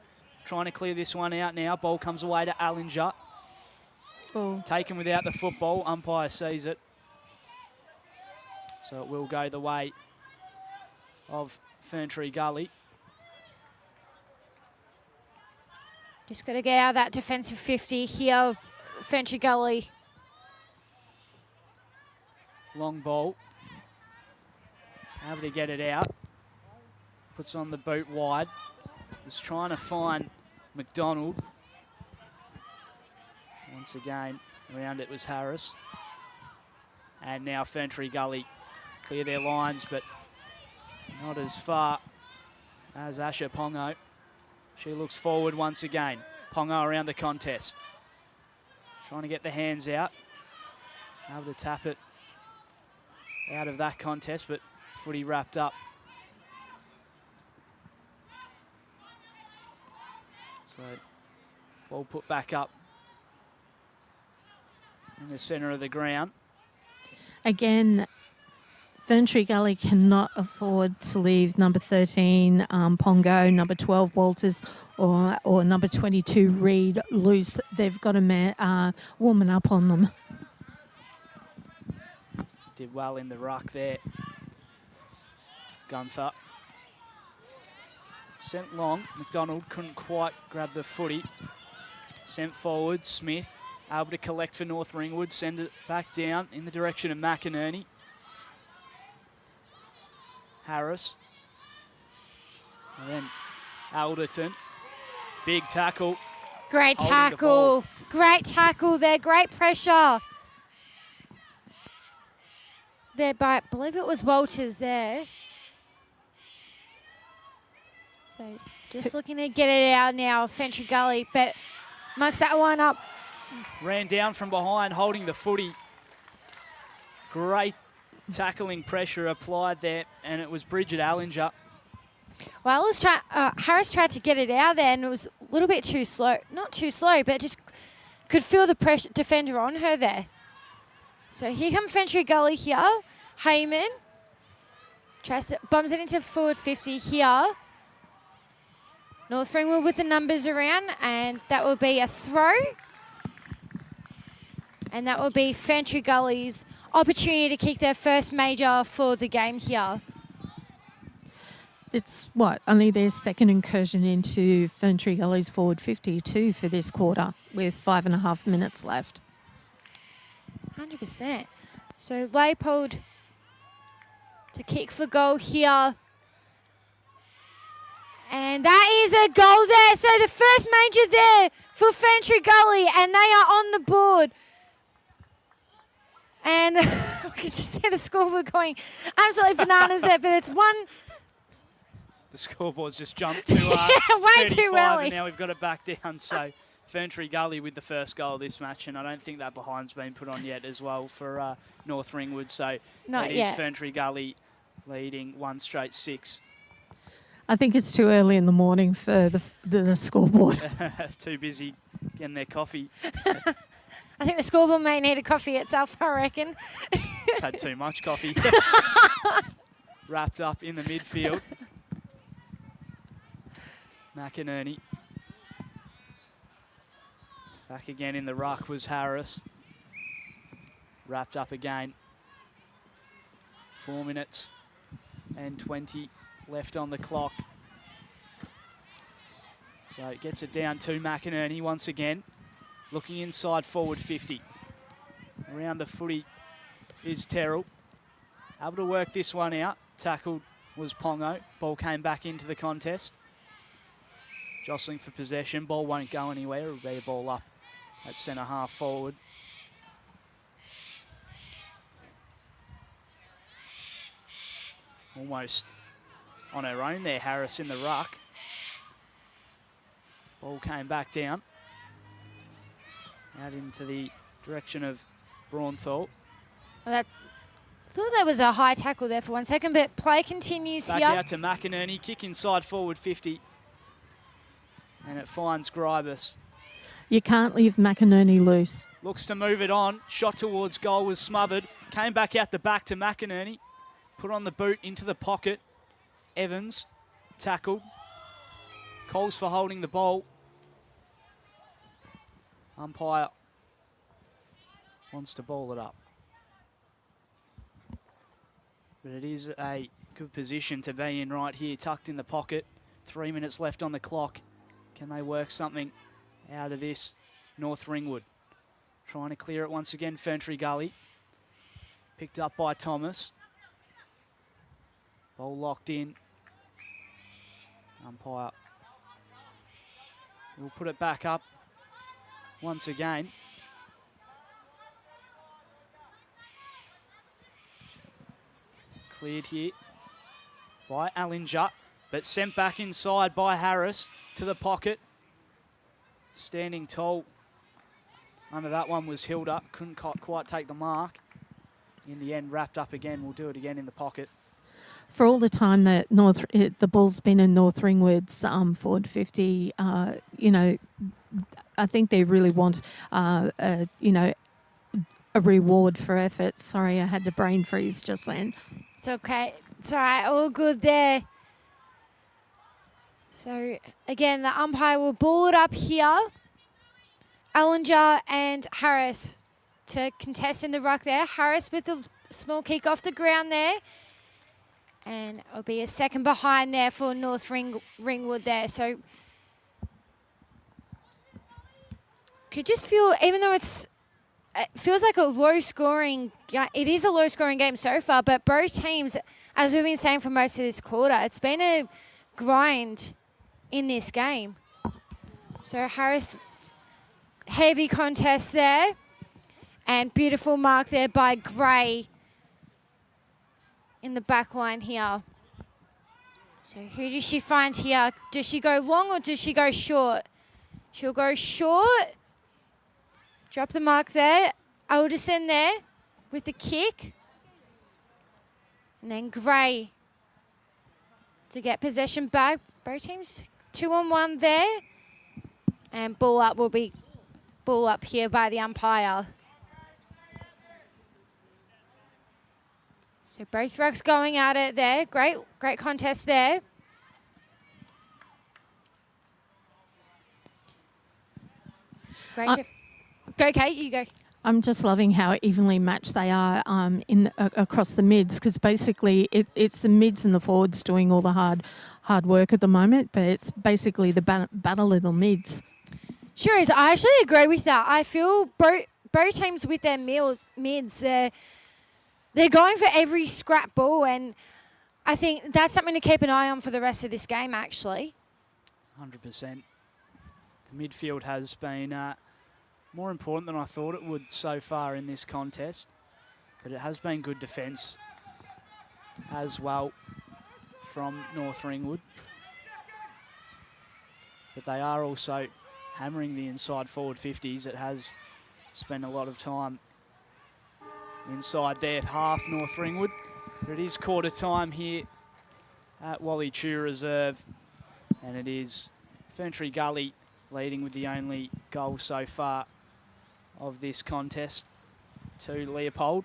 Trying to clear this one out now. Ball comes away to Allinger. Oh. Taken without the football. Umpire sees it. So it will go the way of Ferntree Gully. Just got to get out of that defensive 50 here, Ferntree Gully. Long ball. Able to get it out. Puts on the boot wide. Was trying to find McDonald. Once again, around it was Harris. And now Ferntree Gully clear their lines, but not as far as Asher Pongo. She looks forward once again. Pongo around the contest. Trying to get the hands out. Able to tap it out of that contest, but footy wrapped up. So, ball put back up in the centre of the ground. Again, Ferntree Gully cannot afford to leave number 13, Pongo, number 12, Walters, or number 22, Reed, loose. They've got a warming up on them. Did well in the ruck there. Gunther. Sent long. McDonald couldn't quite grab the footy. Sent forward. Smith able to collect for North Ringwood. Send it back down in the direction of McInerney. Harris. And then Alderton. Big tackle. Great Holding the tackle. ball. Great tackle there. Great pressure. There, but I believe it was Walters there. So just looking to get it out now, Ferntree Gully, but mucks that one up. Ran down from behind, holding the footy. Great tackling pressure applied there, and it was Bridget Allinger. Well, Harris tried to get it out there, and it was a little bit too slow. Not too slow, but just could feel the pressure defender on her there. So here comes Ferntree Gully here. Heyman bums it into forward 50 here. North Ringwood with the numbers around, and that will be a throw. And that will be Ferntree Gully's opportunity to kick their first major for the game here. It's only their second incursion into Ferntree Gully's forward 52 for this quarter with 5.5 minutes left. 100%. So Leipold to kick for goal here. And that is a goal there. So the first major there for Ferntree Gully, and they are on the board. And we could just see the scoreboard going absolutely bananas there, but it's one. The scoreboard's just jumped to way too 35, early. and now we've got it back down. So Ferntree Gully with the first goal of this match, and I don't think that behind's been put on yet as well for North Ringwood. So Not it yet. is Ferntree Gully leading 1 straight 6. I think it's too early in the morning for the scoreboard. Too busy getting their coffee. I think the scoreboard may need a coffee itself, I reckon. It's had too much coffee. Wrapped up in the midfield. McInerney. Back again in the ruck was Harris. Wrapped up again. 4 minutes and 20 left on the clock. So it gets it down to McInerney once again. Looking inside forward 50. Around the footy is Terrell. Able to work this one out. Tackled was Pongo. Ball came back into the contest. Jostling for possession. Ball won't go anywhere. It'll be a ball up at centre half forward. Almost on her own there, Harris in the ruck. Ball came back down. Out into the direction of Braunthorpe. Well, I thought that was a high tackle there for 1 second, but play continues Back here. out to McInerney, kick inside forward 50. And it finds Gribus. You can't leave McInerney loose. Looks to move it on. Shot towards goal was smothered. Came back out the back to McInerney. Put on the boot into the pocket. Evans tackled. Calls for holding the ball. Umpire wants to ball it up. But it is a good position to be in right here, tucked in the pocket. 3 minutes left on the clock. Can they work something out of this? North Ringwood trying to clear it once again. Ferntree Gully. Picked up by Thomas. Ball locked in. Umpire will put it back up once again. Cleared here by Allinger, but sent back inside by Harris to the pocket. Standing tall under that one was Hilda. Couldn't quite take the mark. In the end, wrapped up again. We'll do it again in the pocket. For all the time that the ball's been in North Ringwood's forward 50, you know, I think they really want, you know, a reward for effort. Sorry, I had the brain freeze just then. It's okay. It's all right. All good there. So, again, the umpire will ball it up here. Allinger and Harris to contest in the ruck there. Harris with a small kick off the ground there. And it'll be a second behind there for North Ringwood there. So, could just feel, even though it feels like a low-scoring, it is a low-scoring game so far, but both teams, as we've been saying for most of this quarter, it's been a grind in this game. So Harris, heavy contest there, and beautiful mark there by Gray in the back line here. So who does she find here? Does she go long or does she go short? She'll go short. Drop the mark there. Alderson there with the kick. And then Gray to get possession back. Both teams 2-on-1 there. And ball up will be ball up here by the umpire. So both rucks going at it there. Great contest there. Great. Go, Kate, you go. I'm just loving how evenly matched they are across the mids, because basically it's the mids and the forwards doing all the hard work at the moment, but it's basically the battle of the mids. Sure is. I actually agree with that. I feel both teams with their mids, they're going for every scrap ball, and I think that's something to keep an eye on for the rest of this game, actually. 100%. The midfield has been more important than I thought it would so far in this contest, but it has been good defence as well from North Ringwood. But they are also hammering the inside forward 50s. It has spent a lot of time inside their half, North Ringwood. But it is quarter time here at Wally Chew Reserve, and it is Ferntree Gully leading with the only goal so far of this contest to Leopold.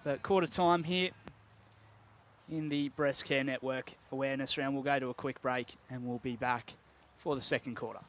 But quarter time here in the Breast Care Network awareness round. We'll go to a quick break and we'll be back for the second quarter.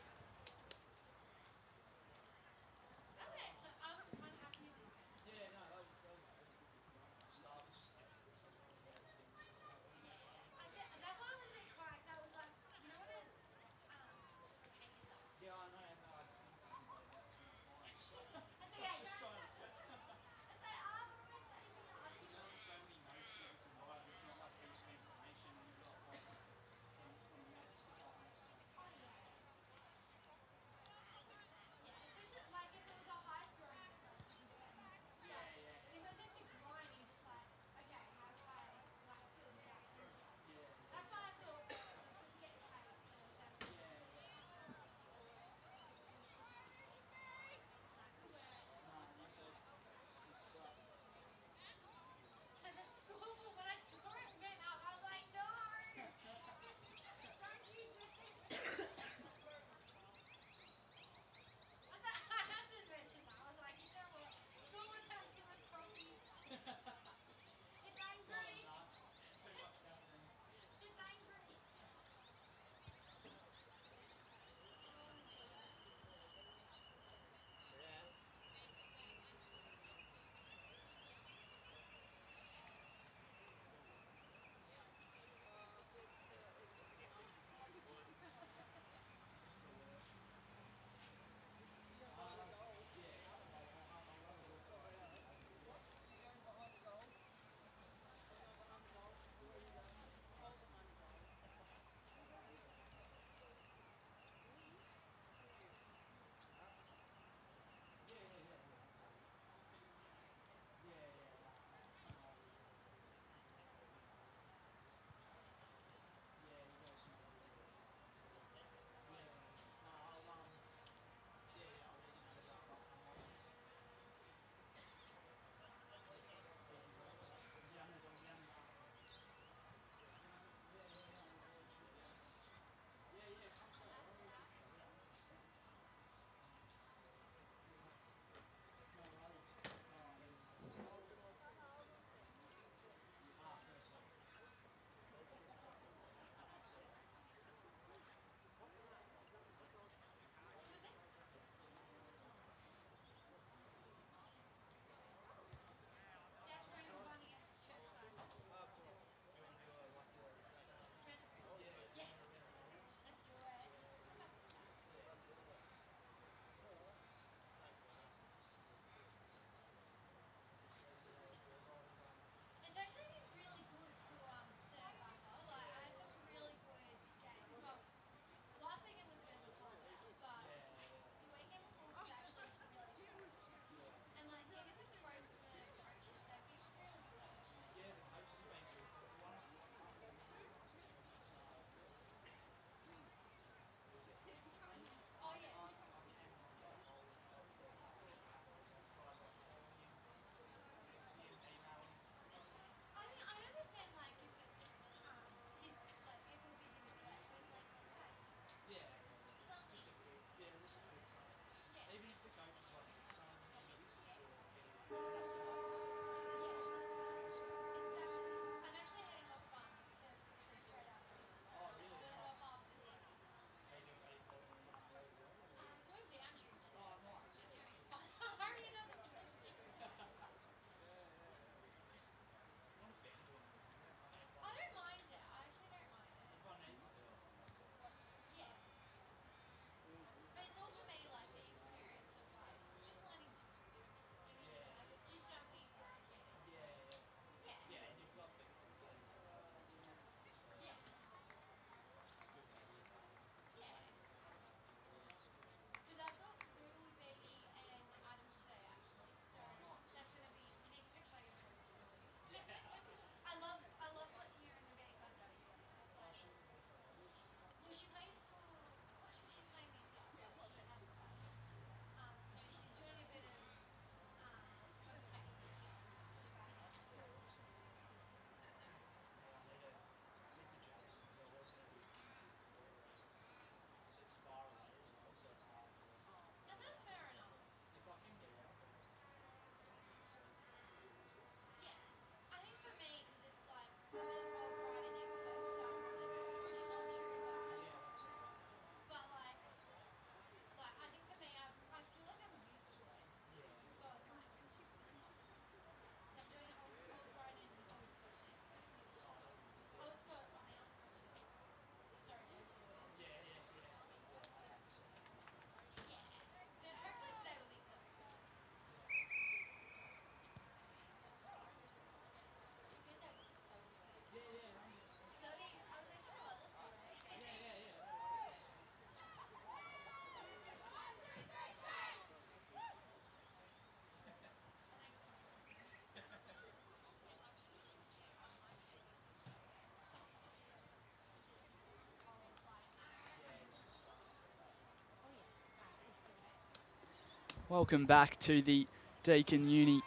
Welcome back to the Deakin Uni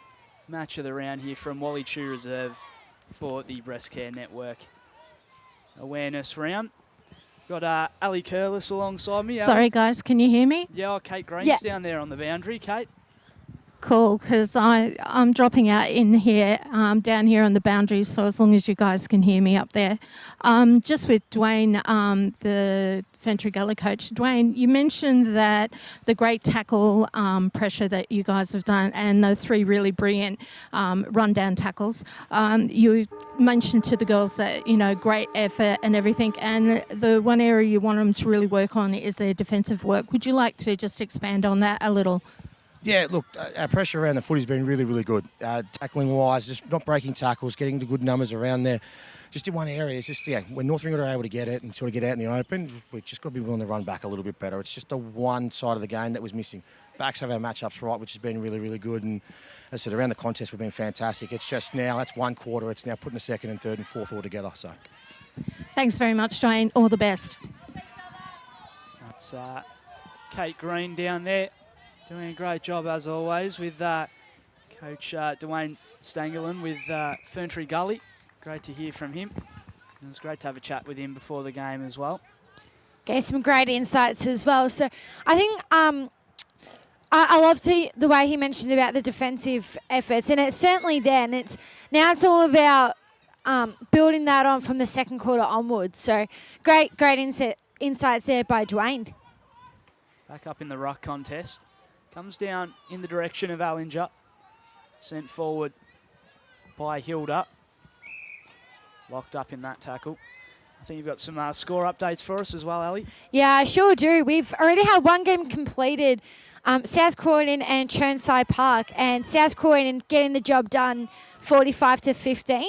match of the round here from Wally Chew Reserve for the Breast Care Network awareness round. Got Ali Curlis alongside me. Sorry, guys, can you hear me? Yeah, Kate Green's down there on the boundary. Kate? Cool, because I'm dropping out in here, down here on the boundaries, so as long as you guys can hear me up there. Just with Dwayne, the Ferntree Gully coach. Dwayne, you mentioned that the great tackle pressure that you guys have done and those 3 really brilliant run-down tackles. You mentioned to the girls that, you know, great effort and everything, and the one area you want them to really work on is their defensive work. Would you like to just expand on that a little? Yeah, look, our pressure around the footy has been really, really good. Tackling-wise, just not breaking tackles, getting the good numbers around there. Just in one area, it's just, when North Ringwood are able to get it and sort of get out in the open, we've just got to be willing to run back a little bit better. It's just the one side of the game that was missing. Backs have our matchups right, which has been really, really good. And as I said, around the contest, we've been fantastic. It's just now, that's one quarter. It's now putting the second and third and fourth all together. So, Thanks very much, Dwayne. All the best. That's Kate Green down there. Doing a great job, as always, with Coach Dwayne Stangerlin with Ferntree Gully. Great to hear from him. It was great to have a chat with him before the game as well. Gave some great insights as well. So I think I loved the way he mentioned about the defensive efforts, and it's certainly there. And it's all about building that on from the second quarter onwards. So great insights there by Dwayne. Back up in the ruck contest. Comes down in the direction of Allinger. Sent forward by Hilda. Locked up in that tackle. I think you've got some score updates for us as well, Ali. Yeah, I sure do. We've already had one game completed, South Croydon and Chirnside Park, and South Croydon getting the job done 45-15.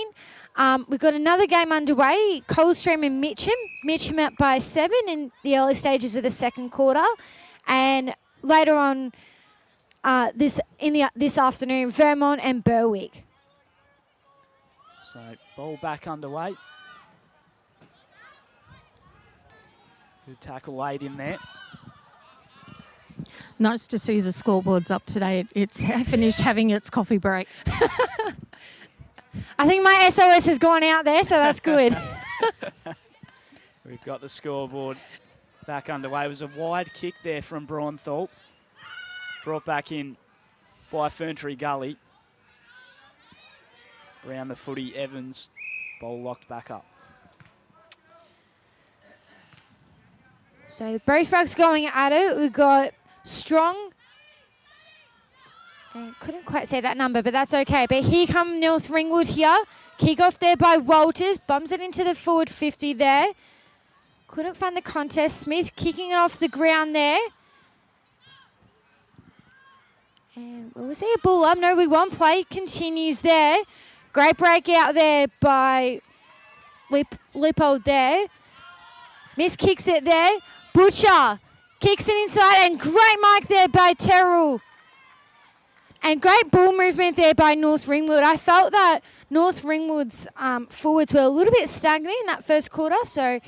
We've got another game underway, Coldstream and Mitcham. Mitcham up by 7 in the early stages of the second quarter. And later on this afternoon, Vermont and Berwick. So ball back underway. Good tackle laid in there. Nice to see the scoreboard's up to date. It's finished having its coffee break. I think my SOS has gone out there, so that's good. We've got the scoreboard back underway. It was a wide kick there from Braunthorpe. Brought back in by Ferntree Gully. Around the footy, Evans. Ball locked back up. So both rucks going at it. We've got Strong. And couldn't quite say that number, but that's okay. But here come North Ringwood here. Kick off there by Walters. Bums it into the forward 50 there. Couldn't find the contest. Smith kicking it off the ground there. And was he a ball up? No, we won't. Play continues there. Great break out there by Lippold there. Miss kicks it there. Butcher kicks it inside, and great mark there by Terrell. And great ball movement there by North Ringwood. I felt that North Ringwood's forwards were a little bit stagnant in that first quarter, so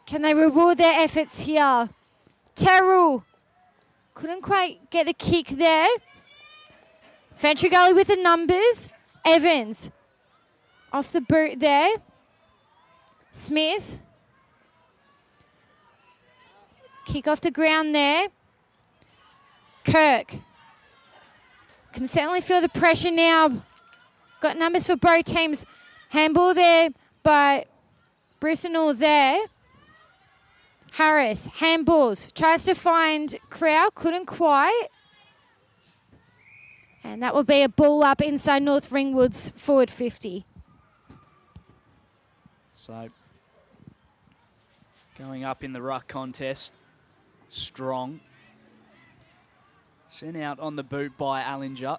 can they reward their efforts here? Terrell couldn't quite get the kick there. Ferntree Gully with the numbers. Evans off the boot there. Smith. Kick off the ground there. Kirk. Can certainly feel the pressure now. Got numbers for both teams. Handball there by Brithenall there. Harris, handballs. Tries to find Crow, couldn't quite. And that will be a ball up inside North Ringwood's forward 50. So, going up in the ruck contest, Strong. Sent out on the boot by Allinger.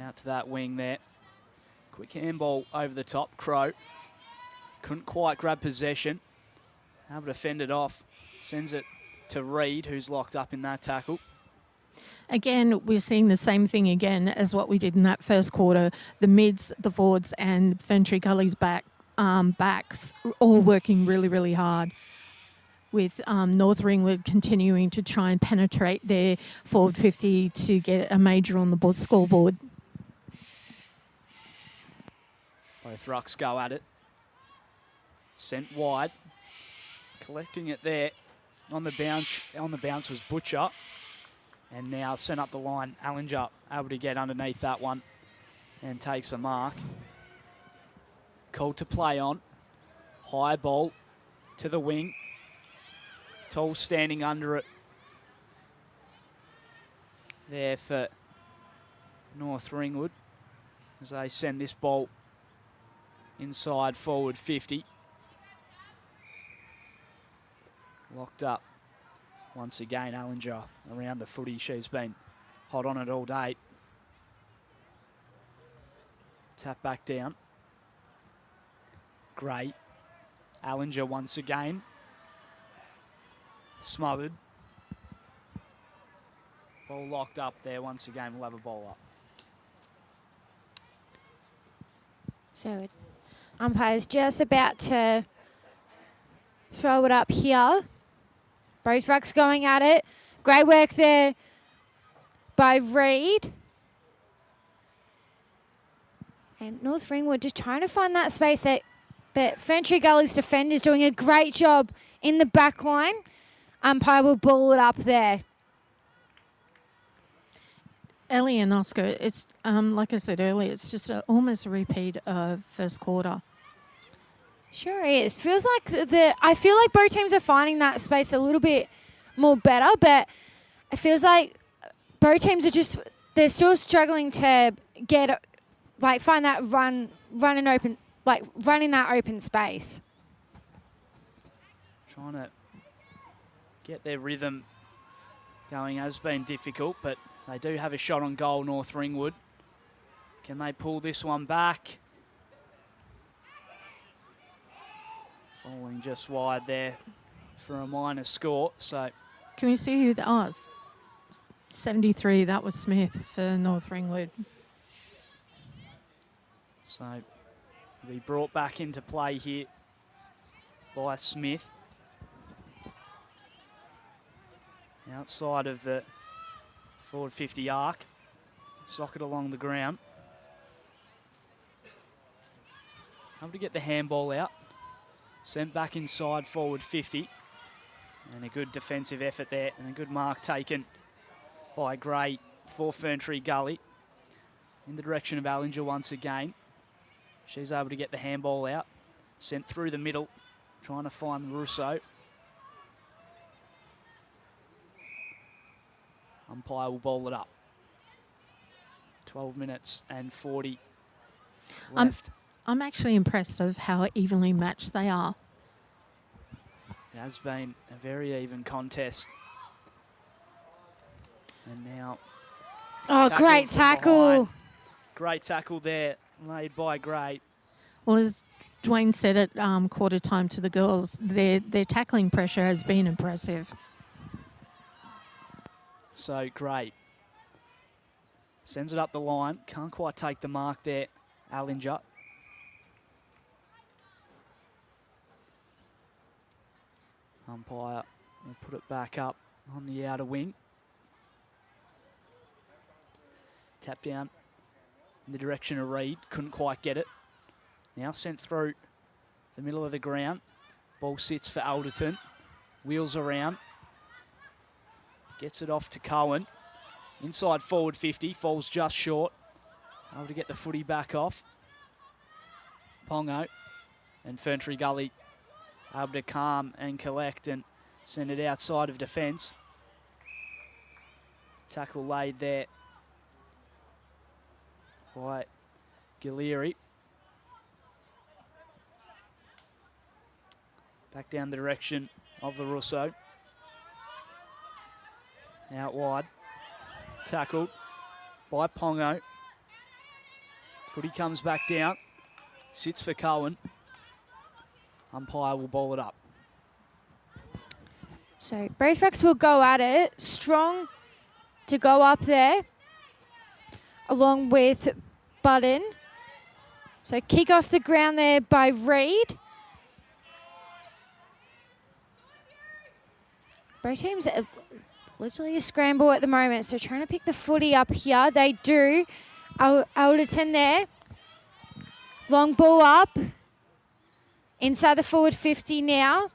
Out to that wing there. Quick handball over the top, Crow. Couldn't quite grab possession. Able to fend it off. Sends it to Reed, who's locked up in that tackle. Again, we're seeing the same thing again as what we did in that first quarter. The mids, the forwards, and Ferntree Gully's backs all working really, really hard. with North Ringwood continuing to try and penetrate their forward 50 to get a major on the scoreboard. Both rucks go at it. Sent wide. Collecting it there. On the bounce was Butcher. And now sent up the line. Allinger able to get underneath that one and takes a mark. Called to play on. High ball to the wing. Tall standing under it. There for North Ringwood as they send this ball inside forward 50. Locked up once again, Allinger around the footy. She's been hot on it all day. Tap back down. Great. Allinger once again. Smothered. Ball locked up there once again. We'll have a ball up. So umpire's just about to throw it up here. Both rucks going at it. Great work there by Reed. And North Ringwood just trying to find that space there. But Ferntree Gully's defender's doing a great job in the back line. Umpire will ball it up there. Ellie and Oscar, it's like I said earlier, it's just almost a repeat of first quarter. Sure is. Feels like I feel like both teams are finding that space a little bit more better, but it feels like both teams are they're still struggling to find that running that open space. Trying to get their rhythm going has been difficult, but they do have a shot on goal, North Ringwood. Can they pull this one back? Falling just wide there for a minor score. So, can we see who that was? 73, that was Smith for North Ringwood. So, be brought back into play here by Smith. Outside of the forward 50 arc. Socket along the ground. Able to get the handball out. Sent back inside forward 50. And a good defensive effort there and a good mark taken by Gray for Ferntree Gully. In the direction of Allinger once again. She's able to get the handball out. Sent through the middle, trying to find Russo. Umpire will bowl it up. 12 minutes and 40 left. I'm actually impressed of how evenly matched they are. It has been a very even contest. And now... Oh, great tackle. Great tackle there, made by Gray. Well, as Dwayne said at quarter time to the girls, their tackling pressure has been impressive. So Gray sends it up the line. Can't quite take the mark there, Allinger. Umpire will put it back up on the outer wing. Tap down in the direction of Reed. Couldn't quite get it. Now sent through the middle of the ground. Ball sits for Alderton. Wheels around. Gets it off to Cohen. Inside forward 50. Falls just short. Able to get the footy back off. Pongo and Ferntree Gully able to calm and collect and send it outside of defence. Tackle laid there by Gillieri. Back down the direction of the Russo. Out wide. Tackled by Pongo. Footy comes back down. Sits for Cohen. Umpire will bowl it up. So both rucks will go at it. Strong to go up there along with Budden. So kick off the ground there by Reed. Both teams are literally a scramble at the moment, so trying to pick the footy up here. They do. Alderton there. Long ball up. Inside the forward 50 now.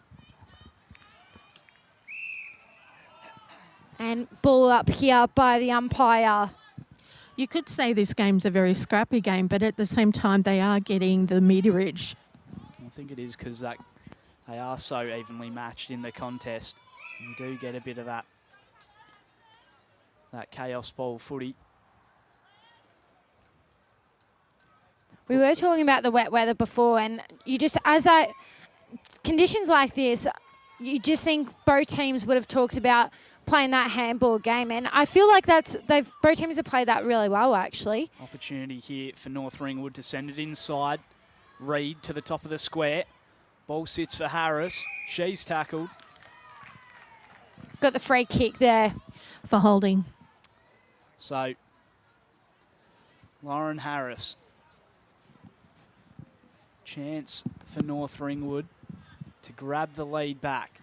And ball up here by the umpire. You could say this game's a very scrappy game, but at the same time, they are getting the meterage. I think it is because they are so evenly matched in the contest. You do get a bit of that chaos ball footy. We were talking about the wet weather before, and you just, conditions like this, you just think both teams would have talked about playing that handball game, and I feel like both teams have played that really well, actually. Opportunity here for North Ringwood to send it inside. Reed to the top of the square. Ball sits for Harris. She's tackled. Got the free kick there. For holding. So, Lauren Harris. Chance for North Ringwood to grab the lead back.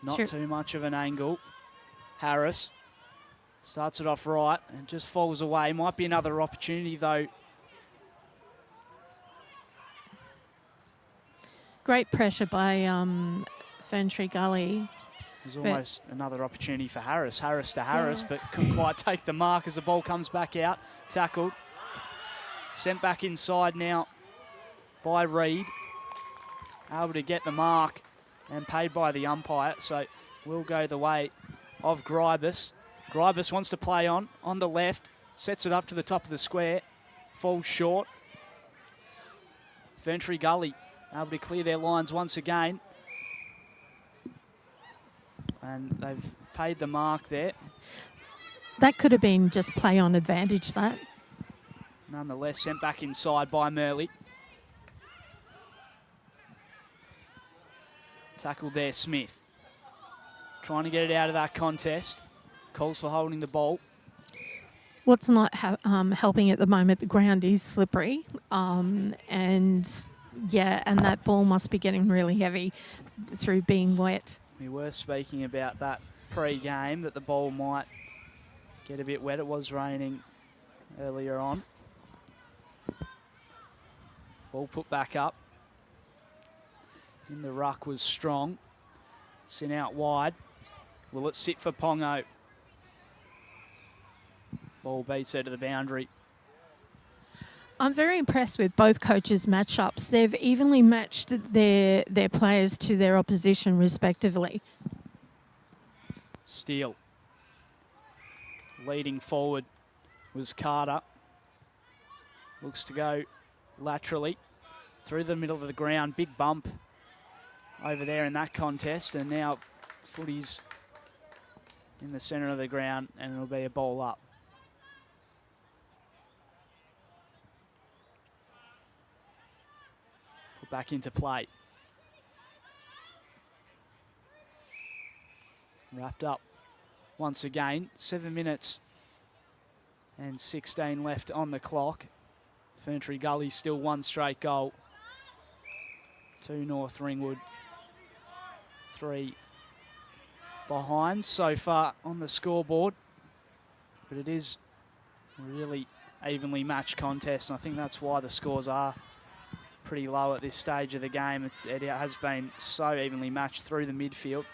Not too much of an angle. Harris starts it off right and just falls away. Might be another opportunity though. Great pressure by Ferntree Gully. There's almost another opportunity for Harris. Harris to Harris, but couldn't quite take the mark as the ball comes back out. Tackled. Sent back inside now by Reed. Able to get the mark and paid by the umpire. So will go the way of Gribus. Gribus wants to play on the left. Sets it up to the top of the square. Falls short. Ferntree Gully able to clear their lines once again. And they've paid the mark there. That could have been just play on advantage, that. Nonetheless, sent back inside by Murley. Tackled there, Smith. Trying to get it out of that contest. Calls for holding the ball. What's not helping at the moment, the ground is slippery. And that ball must be getting really heavy through being wet. We were speaking about that pre-game, that the ball might get a bit wet. It was raining earlier on. Ball put back up. In the ruck was strong. Sent out wide. Will it sit for Pongo? Ball beats her to the boundary. I'm very impressed with both coaches' matchups. They've evenly matched their players to their opposition respectively. Steele. Leading forward was Carter. Looks to go laterally through the middle of the ground. Big bump over there in that contest, and now footy's in the centre of the ground and it'll be a ball up. Put back into play. Wrapped up once again. 7 minutes and 16 left on the clock. Ferntree Gully still one straight goal. 2 North Ringwood. 3 behind so far on the scoreboard. But it is a really evenly matched contest, and I think that's why the scores are pretty low at this stage of the game. It has been so evenly matched through the midfield.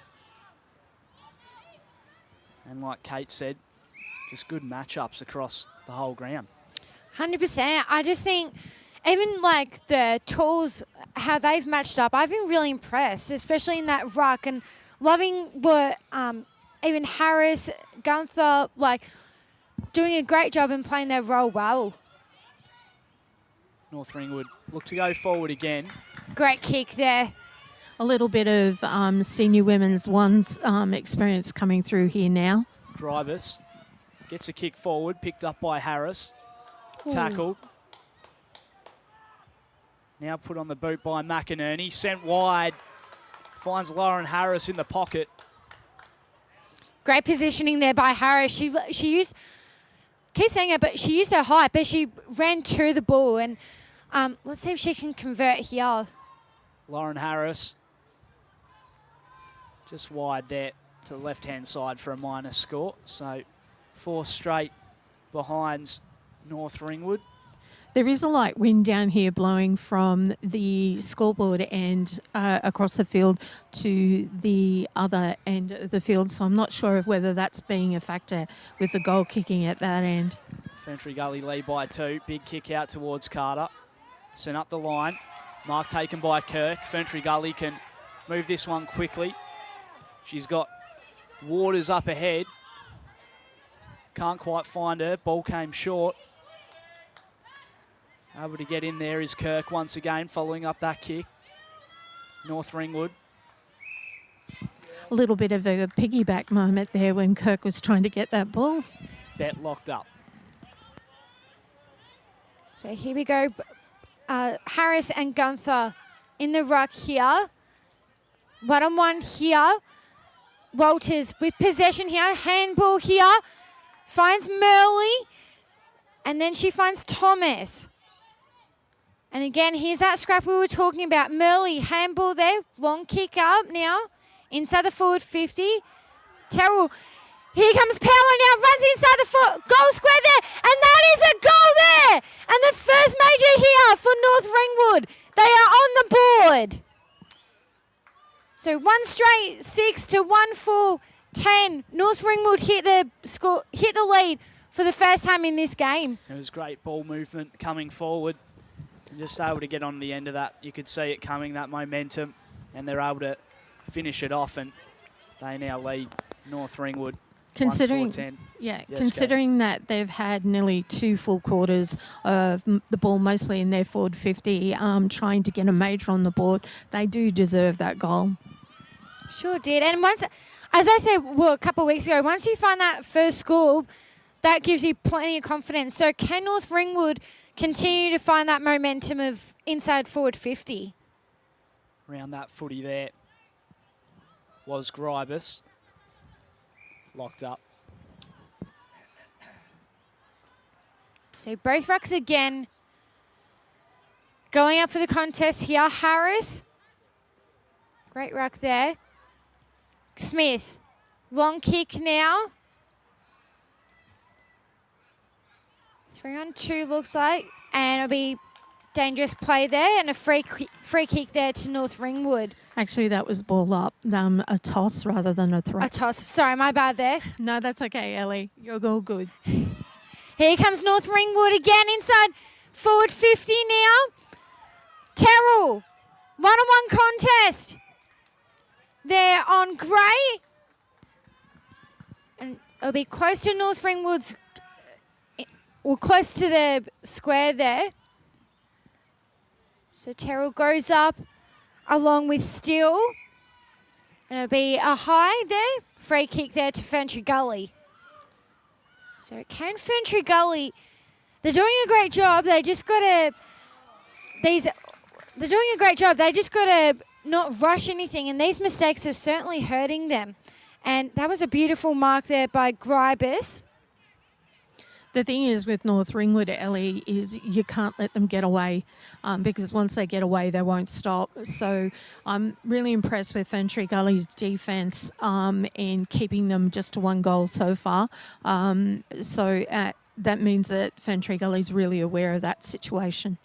And like Kate said, just good matchups across the whole ground. 100%. I just think even like the tools, how they've matched up, I've been really impressed, especially in that ruck, and loving what even Harris, Gunther, like doing a great job and playing their role well. North Ringwood look to go forward again. Great kick there. A little bit of senior women's ones experience coming through here now. Gribus gets a kick forward, picked up by Harris. Tackled. Now put on the boot by McInerney. Sent wide. Finds Lauren Harris in the pocket. Great positioning there by Harris. She used, keep saying it, but she used her height, but she ran to the ball. And let's see if she can convert here. Lauren Harris Just wide there to the left-hand side for a minus score. So 4 straight behinds North Ringwood. There is a light wind down here blowing from the scoreboard end across the field to the other end of the field, so I'm not sure of whether that's being a factor with the goal kicking at that end. Ferntree Gully lead by 2. Big kick out towards Carter. Sent up the line. Mark taken by Kirk. Ferntree Gully can move this one quickly. She's got Waters up ahead. Can't quite find her. Ball came short. Able to get in there is Kirk once again, following up that kick. North Ringwood. A little bit of a piggyback moment there when Kirk was trying to get that ball. Bet locked up. So here we go. Harris and Gunther in the ruck here. 1-on-1 here. Walters with possession here. Handball here. Finds Murley. And then she finds Thomas. And again, here's that scrap we were talking about. Murley, handball there. Long kick up now. Inside the forward 50. Terrell. Here comes Power now. Runs inside the goal square there. And that is a goal there. And the first major here for North Ringwood. They are on the board. So 1 straight 6 to 1 full 10. North Ringwood hit the lead for the first time in this game. It was great ball movement coming forward. And just able to get on the end of that. You could see it coming, that momentum. And they're able to finish it off. And they now lead North Ringwood. Considering, 1-4-10. yes, considering that they've had nearly 2 full quarters of the ball mostly in their forward 50, trying to get a major on the board, they do deserve that goal. Sure did. And once, as I said, a couple of weeks ago, once you find that first score, that gives you plenty of confidence. So can North Ringwood continue to find that momentum of inside forward 50? Around that footy there was Gribus. Locked up. So both rucks again going up for the contest here. Harris. Great ruck there. Smith. Long kick now. 3-on-2 looks like. And it'll be dangerous play there and a free kick there to North Ringwood. Actually, that was ball up, a toss rather than a throw. A toss. Sorry, my bad there. No, that's okay, Ellie. You're all good. Here comes North Ringwood again inside forward 50 now. Terrell. 1-on-1 contest. They're on Gray. And it'll be close to North Ringwood's, close to the square there. So Terrell goes up along with Steele. And it'll be a high there. Free kick there to Ferntree Gully. So can Ferntree Gully, they're doing a great job. They just got to, they're doing a great job. They just got to not rush anything. And these mistakes are certainly hurting them. And that was a beautiful mark there by Gribus. The thing is with North Ringwood, Ellie, is you can't let them get away because once they get away, they won't stop. So I'm really impressed with Ferntree Gully's defence in keeping them just to 1 goal so far. That means that Ferntree Gully's really aware of that situation.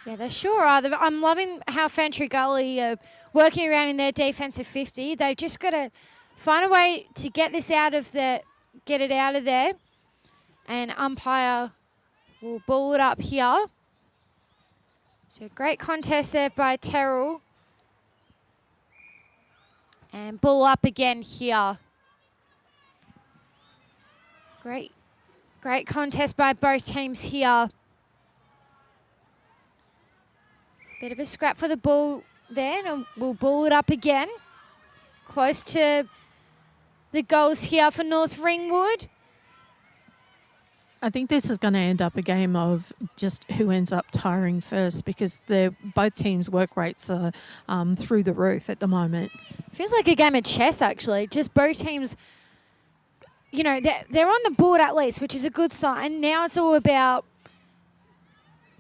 Yeah, they sure are. I'm loving how Ferntree Gully are working around in their defensive 50. They've just got to find a way to get it out of there. And umpire will ball it up here. So great contest there by Terrell. And ball up again here. Great contest by both teams here. Bit of a scrap for the ball there, and we'll ball it up again. Close to the goals here for North Ringwood. I think this is going to end up a game of just who ends up tiring first because both teams' work rates are through the roof at the moment. Feels like a game of chess, actually. Just both teams, they're on the board at least, which is a good sign. Now it's all about,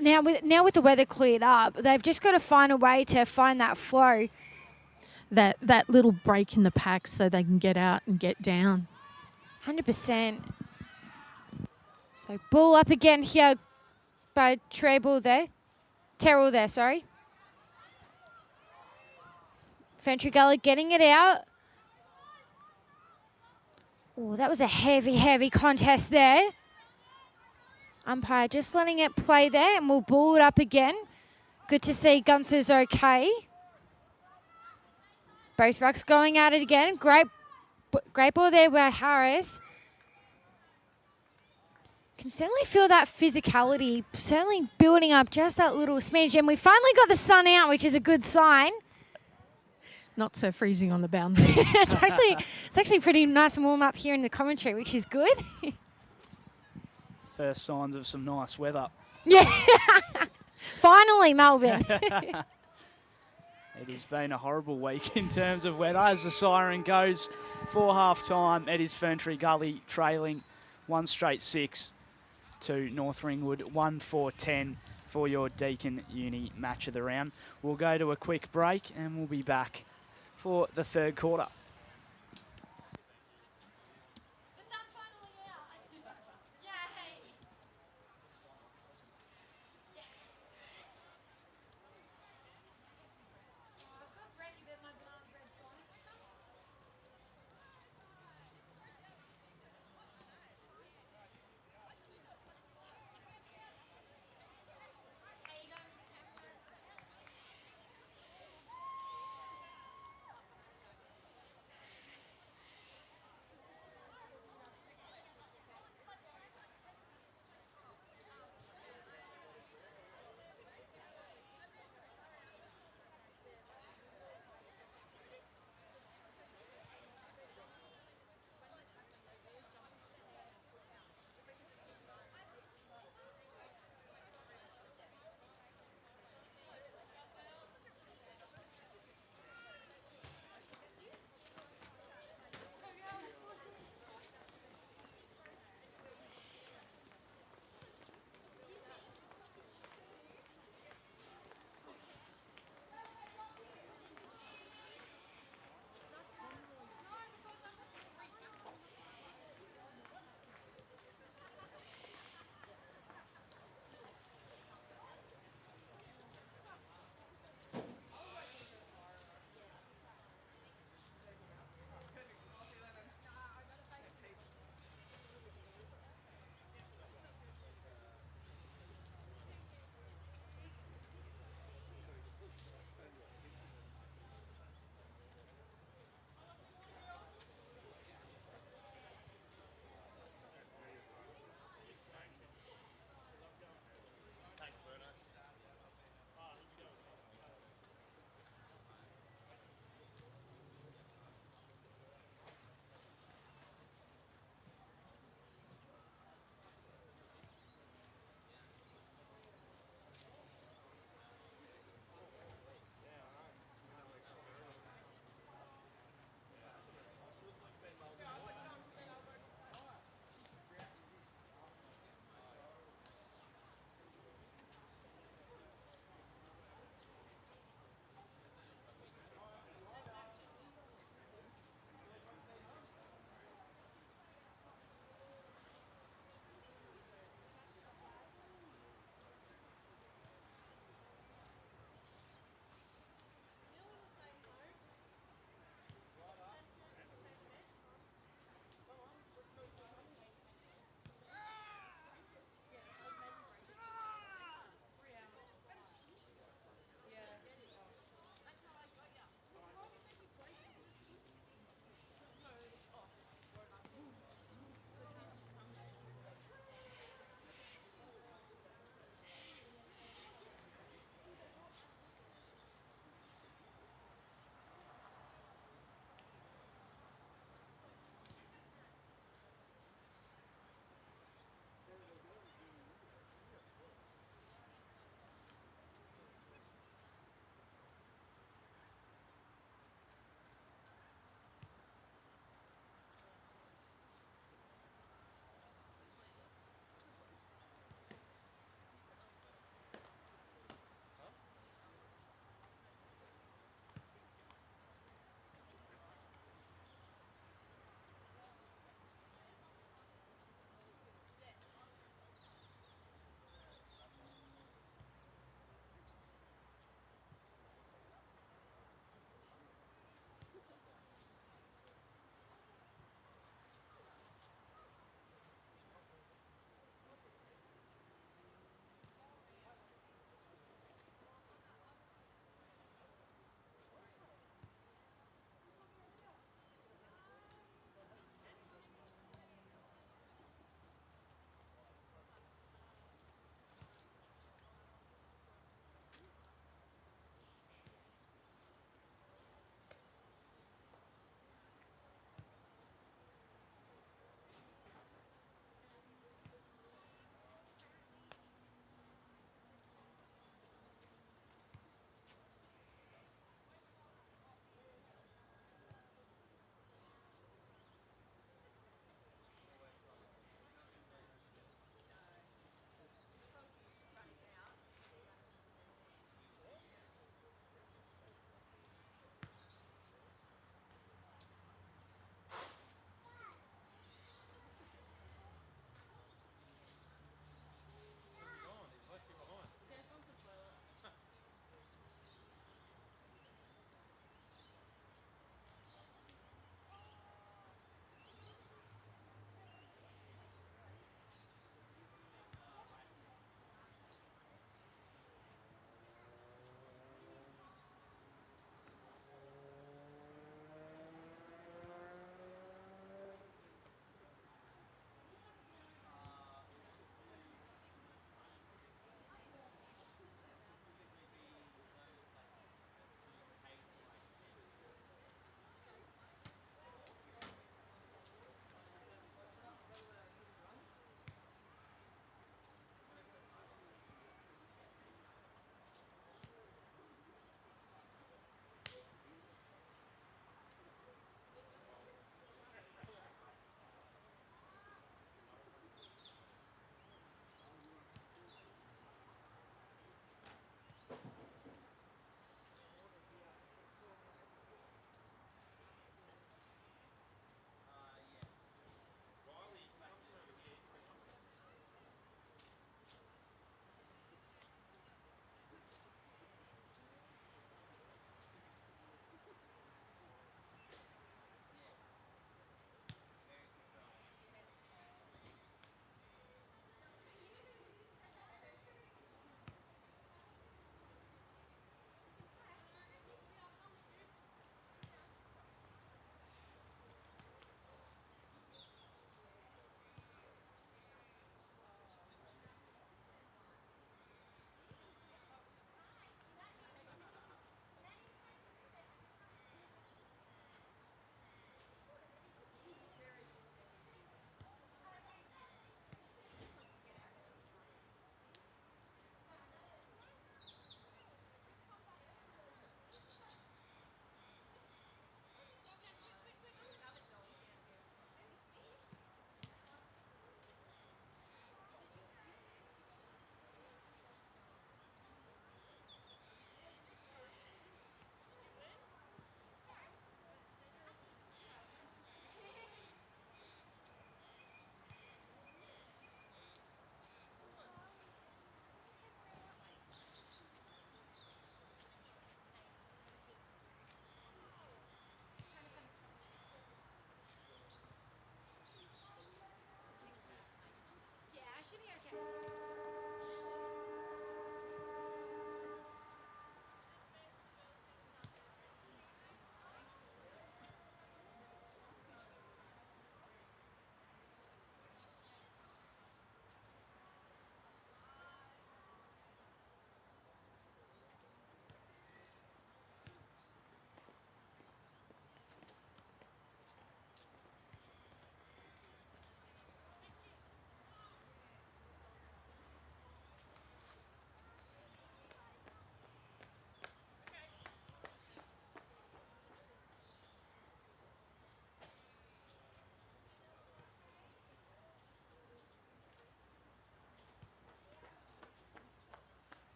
now with the weather cleared up, they've just got to find a way to find that flow. that little break in the pack so they can get out and get down. 100%. So ball up again here by Terrell there, sorry. Ferntree Gully getting it out. Oh, that was a heavy, heavy contest there. Umpire just letting it play there, and we'll ball it up again. Good to see Gunther's okay. Both rucks going at it again. Great ball there by Harris. Can certainly feel that physicality, certainly building up just that little smidge. And we finally got the sun out, which is a good sign. Not so freezing on the boundary. It's actually pretty nice and warm up here in the commentary, which is good. First signs of some nice weather. Yeah. Finally, Melbourne. It has been a horrible week in terms of weather. As the siren goes for half-time, it is Ferntree Gully trailing 1 straight 6 to North Ringwood, 1-4-10 for your Deakin Uni match of the round. We'll go to a quick break and we'll be back for the third quarter.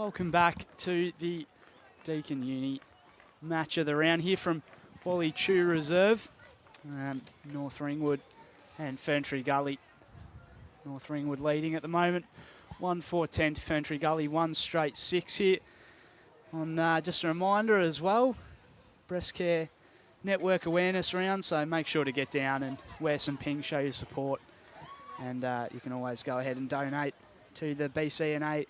Welcome back to the Deakin Uni match of the round here from Wally Chew Reserve, North Ringwood and Ferntree Gully. North Ringwood leading at the moment, 1-4-10 to Ferntree Gully, 1 straight 6 here. On just a reminder as well, Breast Care Network Awareness Round, so make sure to get down and wear some pink, show your support, and you can always go ahead and donate to the BCNA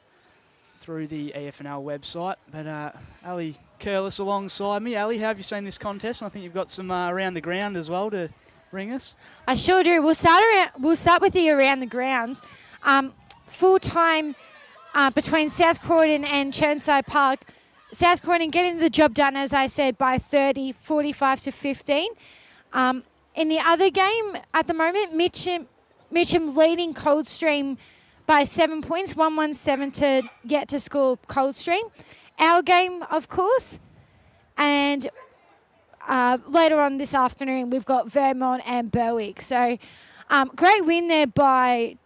through the EFNL website. But Ali Curlis alongside me. Ali, how have you seen this contest? I think you've got some around the ground as well to bring us. I sure do. We'll start with the around the grounds. Full time between South Croydon and Chernside Park. South Croydon getting the job done, as I said, by 30, 45 to 15. In the other game at the moment, Mitcham leading Coldstream by 7 points, 1-1-7 to get to score Coldstream. Our game, of course, and later on this afternoon, we've got Vermont and Berwick. So great win there by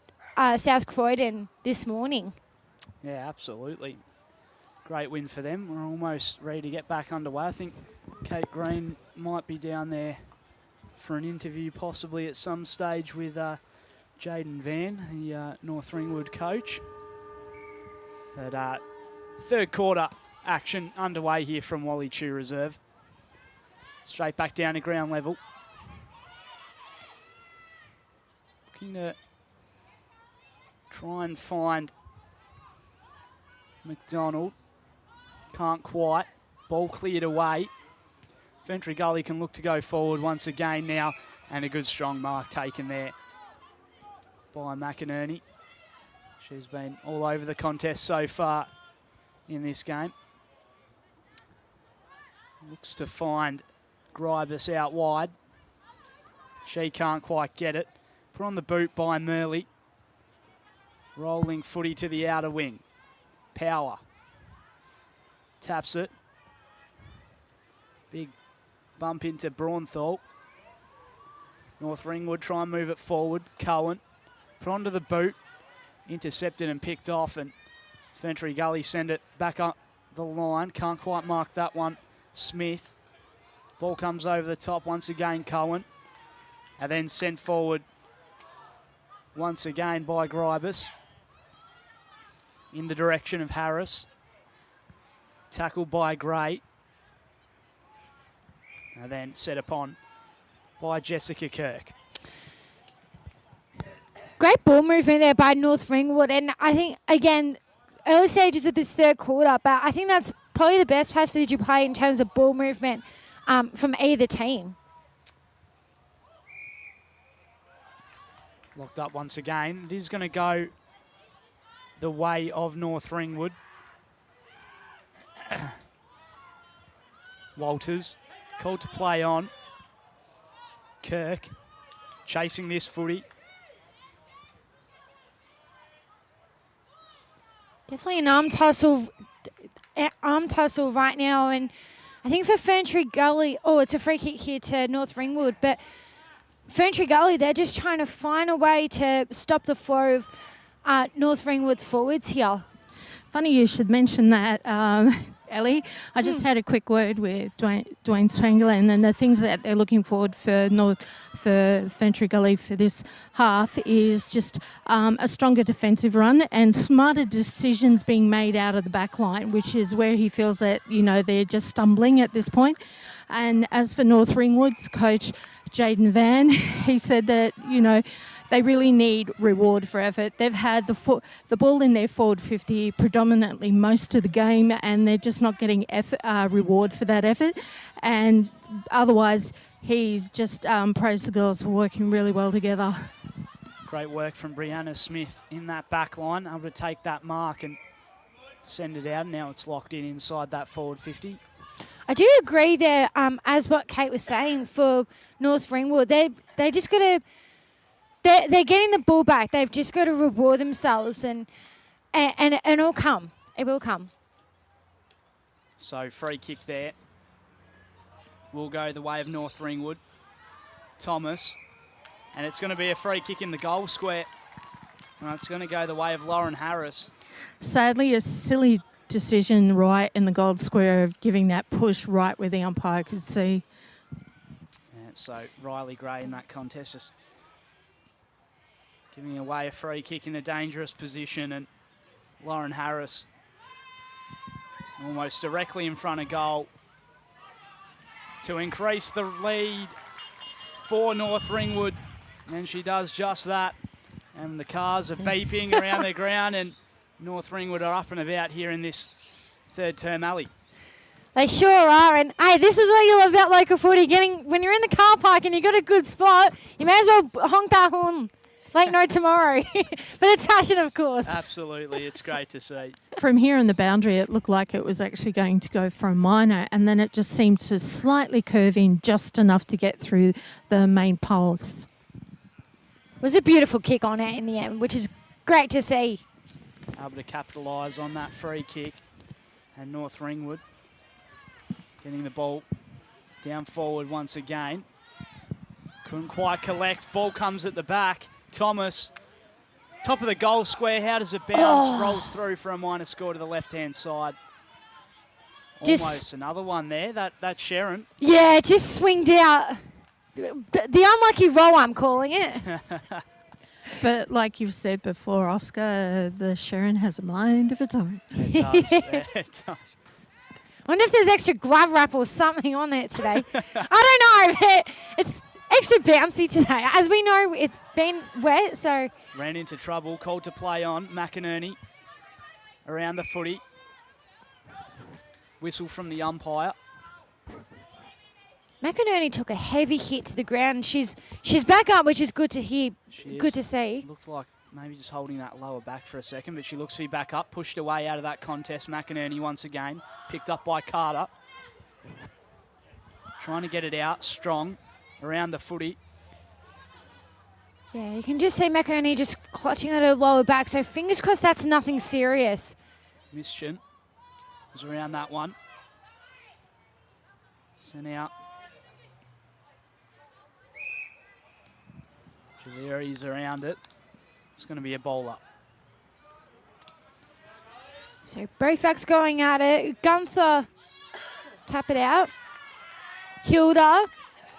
South Croydon this morning. Yeah, absolutely. Great win for them. We're almost ready to get back underway. I think Kate Green might be down there for an interview possibly at some stage with Jaden Van, the North Ringwood coach. But third quarter action underway here from Wally Chew Reserve. Straight back down to ground level. Looking to try and find McDonald. Can't quite. Ball cleared away. Ferntree Gully can look to go forward once again now, and a good strong mark taken there by McInerney. She's been all over the contest so far in this game. Looks to find Gribus out wide. She can't quite get it. Put on the boot by Murley. Rolling footy to the outer wing. Power. Taps it. Big bump into Braunthal. North Ringwood try and move it forward. Cohen. Put onto the boot. Intercepted and picked off, and Ferntree Gully send it back up the line. Can't quite mark that one. Smith. Ball comes over the top once again, Cohen. And then sent forward once again by Gribus in the direction of Harris. Tackled by Gray. And then set upon by Jessica Kirk. Great ball movement there by North Ringwood, and I think, again, early stages of this third quarter, but I think that's probably the best passage you play in terms of ball movement from either team. Locked up once again. It is going to go the way of North Ringwood. Walters called to play on. Kirk chasing this footy. Definitely an arm tussle right now, and I think for Ferntree Gully, it's a free kick here to North Ringwood, but Ferntree Gully, they're just trying to find a way to stop the flow of North Ringwood's forwards here. Funny you should mention that, Ellie. I just had a quick word with Dwayne Strangler, and the things that they're looking forward for Ferntree Gully for this half is just a stronger defensive run and smarter decisions being made out of the back line, which is where he feels that, they're just stumbling at this point. And as for North Ringwood's coach, Jaden Van, he said that, they really need reward for effort. They've had the ball in their forward 50 predominantly most of the game, and they're just not getting reward for that effort. And otherwise, he's just praised the girls for working really well together. Great work from Brianna Smith in that back line, able to take that mark and send it out. Now it's locked in inside that forward 50. I do agree there, as what Kate was saying, for North Ringwood. They just got to... They're getting the ball back. They've just got to reward themselves, and it'll come. It will come. So free kick there. Will go the way of North Ringwood. Thomas. And it's going to be a free kick in the goal square. And it's going to go the way of Lauren Harris. Sadly, a silly decision right in the gold square of giving that push right where the umpire could see. Yeah, so Riley Gray in that contest just giving away a free kick in a dangerous position, and Lauren Harris almost directly in front of goal to increase the lead for North Ringwood, and she does just that. And the cars are beeping around the ground, and North Ringwood are up and about here in this third term alley. They sure are. And, hey, this is what you love about local footy. When you're in the car park and you've got a good spot, you may as well honk that horn like no tomorrow. But it's passion, of course. Absolutely. It's great to see. From here in the boundary, it looked like it was actually going to go for a minor, and then it just seemed to slightly curve in just enough to get through the main post. It was a beautiful kick on it in the end, which is great to see. Able to capitalise on that free kick. And North Ringwood getting the ball down forward once again. Couldn't quite collect. Ball comes at the back. Thomas, top of the goal square. How does it bounce? Rolls through for a minor score to the left-hand side. Almost another one there. That's Sharon. Yeah, just swinged out. The unlucky roll, I'm calling it. But like you've said before, Oscar, the Sharon has a mind of its own. It does. It does. I wonder if there's extra glove wrap or something on it today. I don't know. It's extra bouncy today. As we know, it's been wet, so... Ran into trouble. Called to play on. McInerney around the footy. Whistle from the umpire. McInerney took a heavy hit to the ground. She's back up, which is good to hear. Good to see. Looked like maybe just holding that lower back for a second, but she looks to be back up. Pushed away out of that contest. McInerney once again. Picked up by Carter. Trying to get it out strong around the footy. Yeah, you can just see McInerney just clutching at her lower back. So fingers crossed that's nothing serious. Mission was around that one. Sent out. Julieri's around it. It's going to be a bowler. So both backs going at it. Gunther tap it out. Hilda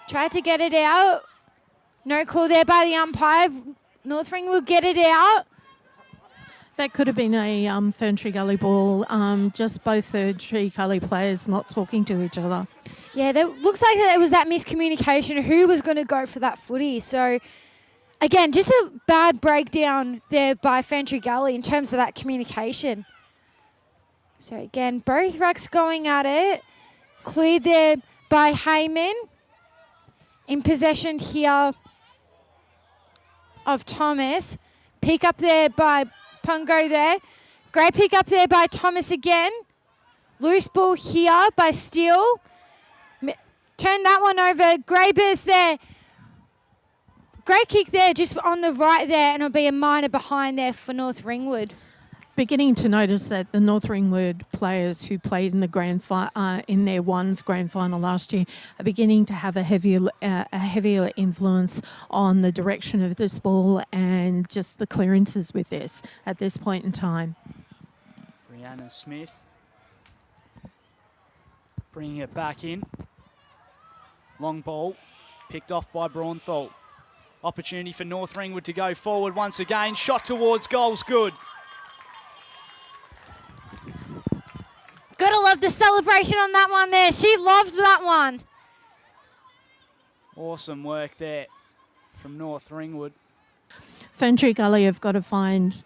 tried to get it out. No call there by the umpire. North Ring will get it out. That could have been a Ferntree Gully ball, just both Ferntree Gully players not talking to each other. Yeah, looks like there was that miscommunication. Who was going to go for that footy? So, again, just a bad breakdown there by Ferntree Gully in terms of that communication. So, again, both racks going at it. Cleared there by Heyman. In possession here of Thomas. Pick up there by Pungo there. Great pick up there by Thomas again. Loose ball here by Steele. Turn that one over. Grabers there. Great kick there just on the right there, and it'll be a minor behind there for North Ringwood. Beginning to notice that the North Ringwood players who played in the in their ones grand final last year are beginning to have a heavier influence on the direction of this ball and just the clearances with this at this point in time. Brianna Smith bringing it back in. Long ball picked off by Braunthal. Opportunity for North Ringwood to go forward once again. Shot towards goal's good. Gotta love the celebration on that one there. She loved that one. Awesome work there from North Ringwood. Ferntree Gully have got to find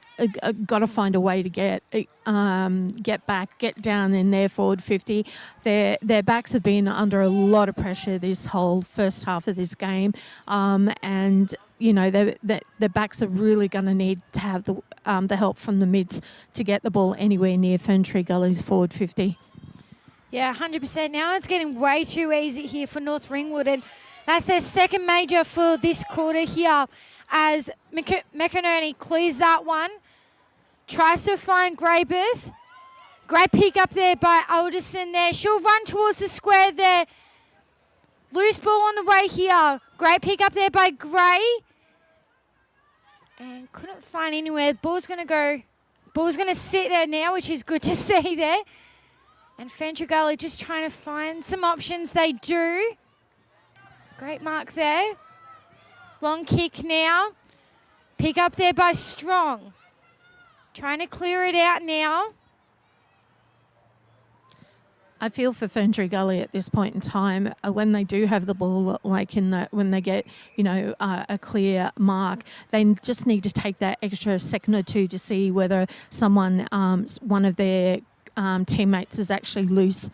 a way to get back, get down in their forward 50. Their backs have been under a lot of pressure this whole first half of this game, and you know their backs are really going to need to have the help from the mids to get the ball anywhere near Ferntree Gully's forward 50. Yeah, 100%. Now it's getting way too easy here for North Ringwood, and that's their second major for this quarter here as McInerney clears that one. Tries to find Grabers. Great pick up there by Alderson there. She'll run towards the square there. Loose ball on the way here. Great pick up there by Gray. And couldn't find anywhere. The ball's going to go Ball's going to sit there now, which is good to see there. And Ferntree Gully just trying to find some options. They do. Great mark there. Long kick now. Pick up there by Strong. Trying to clear it out now. I feel for Ferntree Gully at this point in time, when they do have the ball, like when they get, a clear mark, they just need to take that extra second or two to see whether someone, one of their teammates is actually loose,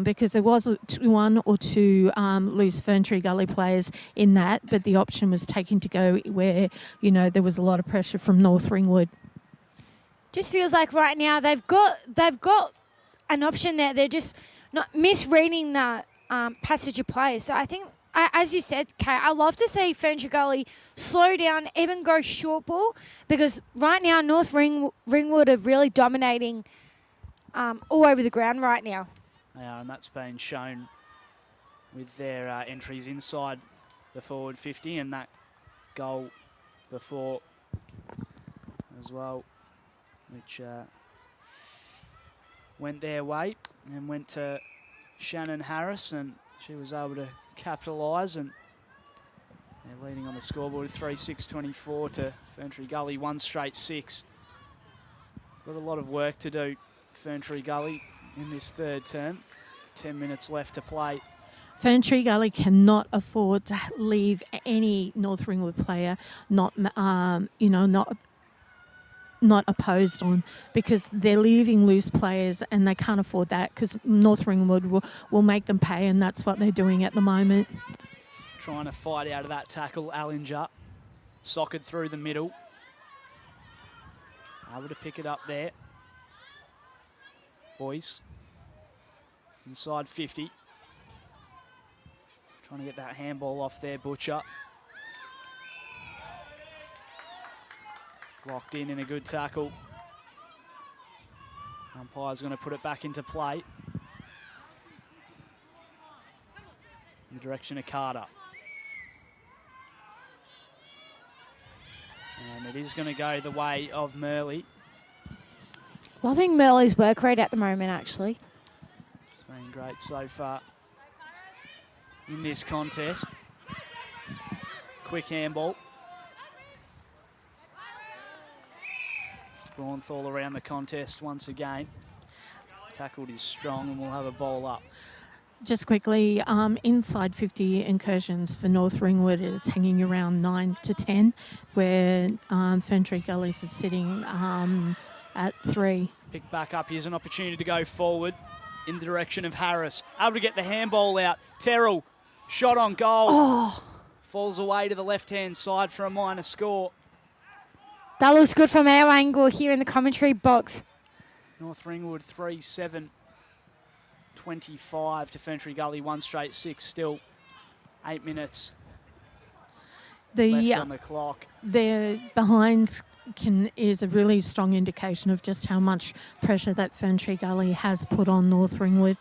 because there was one or two loose Ferntree Gully players in that, but the option was taken to go where, there was a lot of pressure from North Ringwood. Just feels like right now they've got an option there. They're just not misreading that passage of play. So I think, as you said, Kate, I love to see Ferntree Gully slow down, even go short ball, because right now North Ringwood are really dominating all over the ground right now. Yeah, and that's been shown with their entries inside the forward 50 and that goal before as well, which went their way and went to Shannon Harris, and she was able to capitalise, and they're leading on the scoreboard 3-6-24 to Ferntree Gully, 1 straight 6. Got a lot of work to do, Ferntree Gully, in this third term. 10 minutes left to play. Ferntree Gully cannot afford to leave any North Ringwood player not opposed on, because they're leaving loose players and they can't afford that, because North Ringwood will make them pay, and that's what they're doing at the moment. Trying to fight out of that tackle, Allinger. Socked through the middle. Able to pick it up there. Boys. Inside 50. Trying to get that handball off there, Butcher. Locked in a good tackle. Umpire's going to put it back into play. In the direction of Carter. And it is going to go the way of Murley. Loving Murley's work rate at the moment, actually. It's been great so far in this contest. Quick handball. Braunthal around the contest once again. Tackled is strong, and we'll have a bowl up. Just quickly, inside 50 incursions for North Ringwood is hanging around 9 to 10, where Ferntree Gullies is sitting at 3. Pick back up. Here's an opportunity to go forward in the direction of Harris. Able to get the handball out. Terrell, shot on goal. Oh, Falls away to the left-hand side for a minor score. that looks good from our angle here in the commentary box. North Ringwood 3-7-25 to Ferntree Gully, 1 straight 6 still. 8 minutes left on the clock. The behinds is a really strong indication of just how much pressure that Ferntree Gully has put on North Ringwood.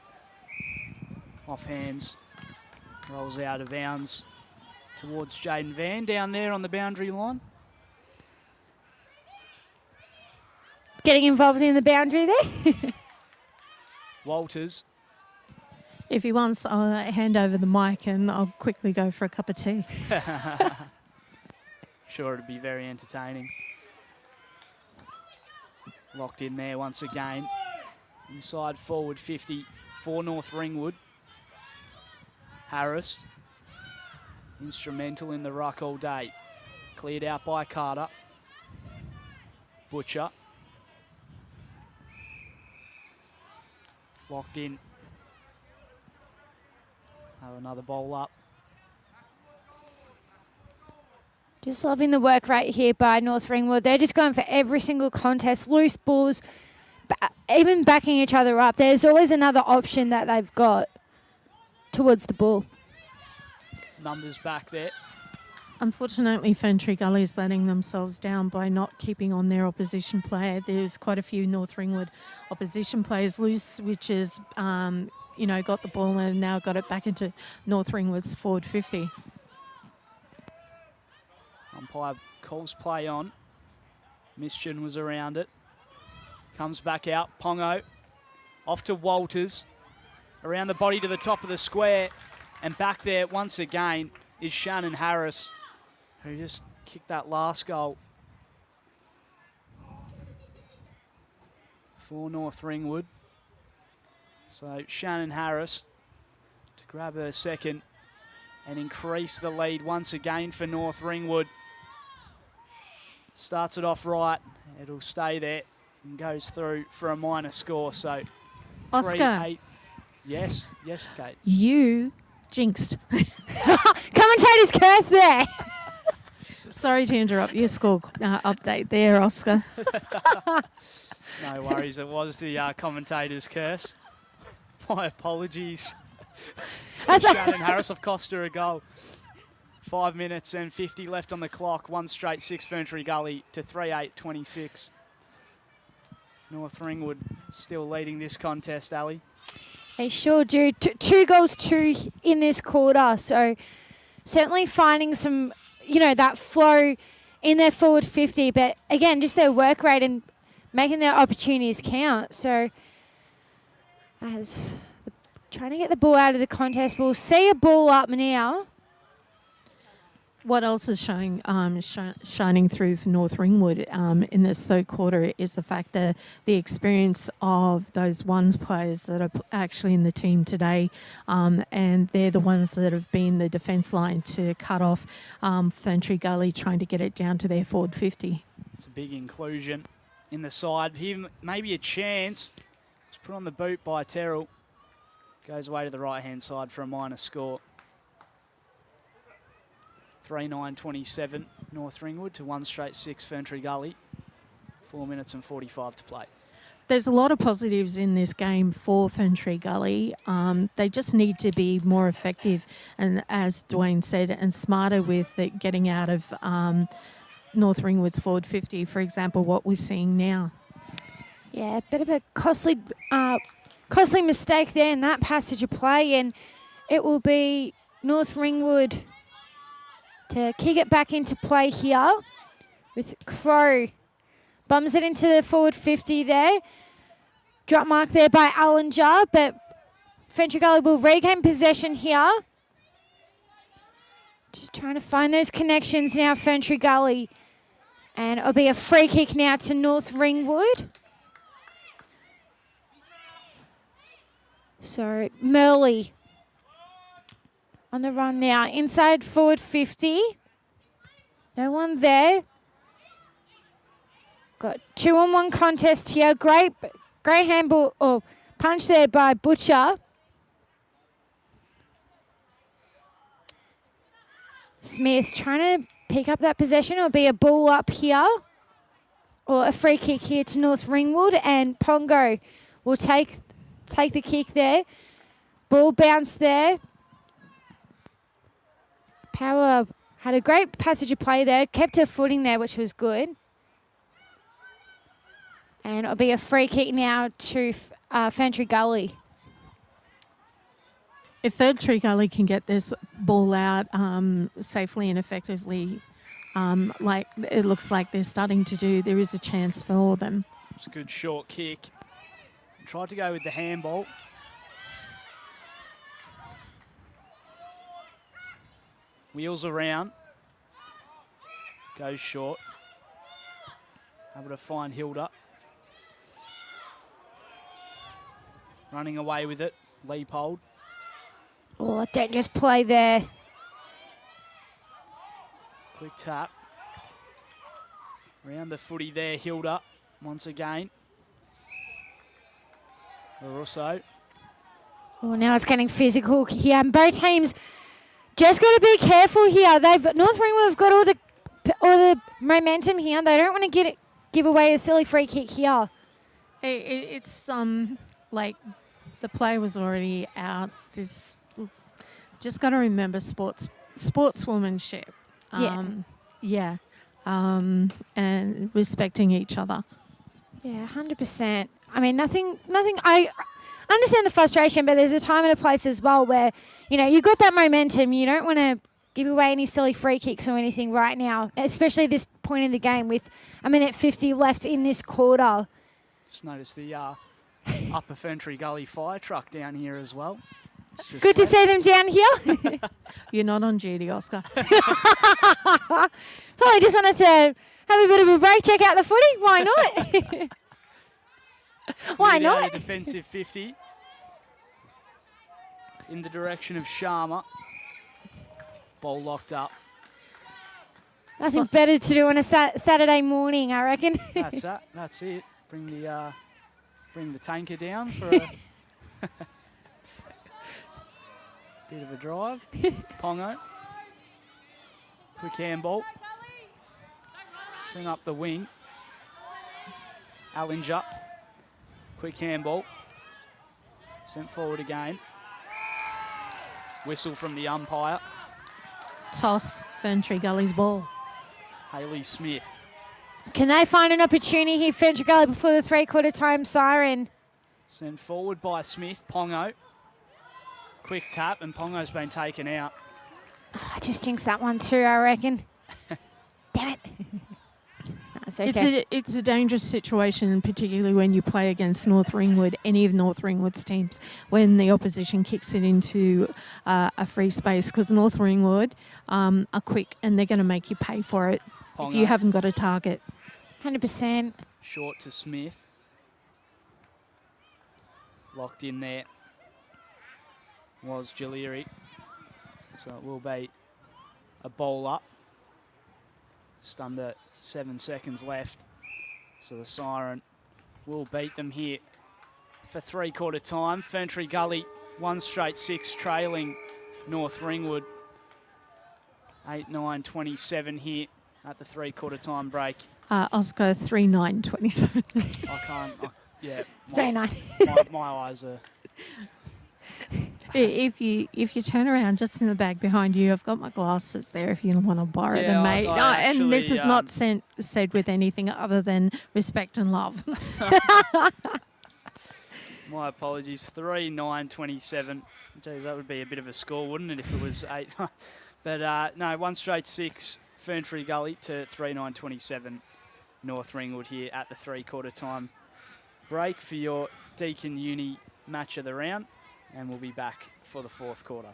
Off hands, rolls out of bounds towards Jaden Van down there on the boundary line. Getting involved in the boundary there. Walters. If he wants, I'll hand over the mic and I'll quickly go for a cup of tea. Sure, it'd be very entertaining. Locked in there once again. Inside forward 50 for North Ringwood. Harris. Instrumental in the ruck all day. Cleared out by Carter. Butcher. Locked in. Have another bowl up. Just loving the work rate here by North Ringwood. They're just going for every single contest, loose balls, even backing each other up. There's always another option that they've got towards the ball. Numbers back there. Unfortunately, Ferntree Gully is letting themselves down by not keeping on their opposition player. There's quite a few North Ringwood opposition players loose, which is, got the ball and now got it back into North Ringwood's forward 50. Umpire calls play on. Mischan was around it. Comes back out. Pongo off to Walters. Around the body to the top of the square. And back there once again is Shannon Harris, who just kicked that last goal for North Ringwood. So Shannon Harris to grab her second and increase the lead once again for North Ringwood. Starts it off right. It'll stay there and goes through for a minor score. So Oscar. 3-8. Yes, Kate. You jinxed. Commentator's curse there. Sorry to interrupt your score update there, Oscar. No worries, it was the commentator's curse. My apologies. Shannon Harris have cost her a goal. 5 minutes and 50 left on the clock. 1 straight 6 Ferntree Gully to 3-8-26. North Ringwood still leading this contest, Ali. They sure do. 2 goals, 2 in this quarter. So certainly finding some, that flow in their forward 50. But again, just their work rate and making their opportunities count. So as trying to get the ball out of the contest, we'll see a ball up now. What else is shining through for North Ringwood in this third quarter is the fact that the experience of those ones players that are actually in the team today, and they're the ones that have been the defence line to cut off Ferntree Gully, trying to get it down to their forward 50. It's a big inclusion in the side. Here, maybe a chance. It's put on the boot by Terrell. Goes away to the right-hand side for a minor score. 3-9-27 North Ringwood to 1 straight 6 Ferntree Gully. 4 minutes and 45 to play. There's a lot of positives in this game for Ferntree Gully. They just need to be more effective and, as Dwayne said, and smarter with it getting out of North Ringwood's forward 50, for example, what we're seeing now. Yeah, a bit of a costly mistake there in that passage of play, and it will be North Ringwood to kick it back into play here with Crow. Bums it into the forward 50 there. Drop mark there by Allinger, but Ferntree Gully will regain possession here. Just trying to find those connections now, Ferntree Gully. And it'll be a free kick now to North Ringwood. So Murley on the run now. Inside forward 50. No one there. Got 2-on-1 contest here. Great handball or punch there by Butcher. Smith trying to pick up that possession. It'll be a ball up here. Or a free kick here to North Ringwood. And Pongo will take the kick there. Ball bounce there. Power had a great passage of play there. Kept her footing there, which was good. And it'll be a free kick now to Ferntree Gully. If Ferntree Gully can get this ball out safely and effectively, like it looks like they're starting to do, there is a chance for them. It's a good short kick. Tried to go with the handball. Wheels around. Goes short. Able to find Hilda. Running away with it. Leopold. Oh, dangerous play there. Quick tap. Around the footy there, Hilda. Once again. Larusso. Oh, now it's getting physical here. And both teams just got to be careful here. North Ringwood have got all the momentum here. They don't want to give away a silly free kick here. It's like the play was already out. This just got to remember sportswomanship. And respecting each other. Yeah, 100%. I mean, nothing. I understand the frustration, but there's a time and a place as well where, you've got that momentum. You don't want to give away any silly free kicks or anything right now, especially this point in the game with 1:50 left in this quarter. Just noticed the upper Ferntree Gully fire truck down here as well. It's just Good to wet. see them down here. You're not on duty, Oscar. Probably just wanted to have a bit of a break, check out the footy. Why not? Why Cleared out not? a defensive 50 in the direction of Sharma. Ball locked up. Nothing better to do on a Saturday morning, I reckon. That's that. That's it. Bring the tanker down for a bit of a drive. Pongo. Quick handball. Send up the wing. Allinger. Quick handball. Sent forward again. Whistle from the umpire. Toss, Ferntree Gully's ball. Hayley Smith. Can they find an opportunity here, Ferntree Gully, before the three-quarter time siren? Sent forward by Smith. Pongo. Quick tap, and Pongo's been taken out. Oh, I just jinxed that one too, I reckon. Damn it. That's okay. It's a dangerous situation, particularly when you play against North Ringwood, any of North Ringwood's teams, when the opposition kicks it into a free space, because North Ringwood are quick and they're going to make you pay for it if you haven't got a target. 100%. Short to Smith. Locked in there was Jaliri. So it will be a bowl up. Just under 7 seconds left. So the siren will beat them here for three-quarter time. Ferntree Gully, 1 straight 6, trailing North Ringwood. 8-9-27 here at the three-quarter time break. Oscar 3-9-27. I can't. Yeah. Very nice. My eyes are. If you turn around just in the bag behind you, I've got my glasses there if you want to borrow Yeah, them, mate. I And this actually, is not said with anything other than respect and love. My apologies. 3-9-27. Geez, that would be a bit of a score, wouldn't it, if it was 8? But no, 1 straight 6, Ferntree Gully to 3-9-27. North Ringwood here at the three-quarter time break for your Deakin Uni match of the round. And we'll be back for the fourth quarter.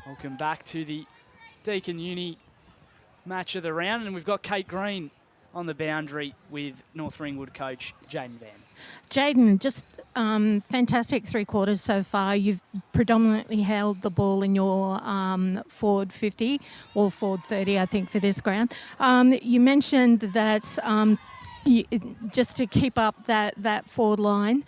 Welcome back to the Deakin Uni match of the round, and we've got Kate Green on the boundary with North Ringwood coach Jaden Van. Jaden, just fantastic 3 quarters so far. You've predominantly held the ball in your forward 50 or forward 30, I think, for this ground. You mentioned that just to keep up that forward line,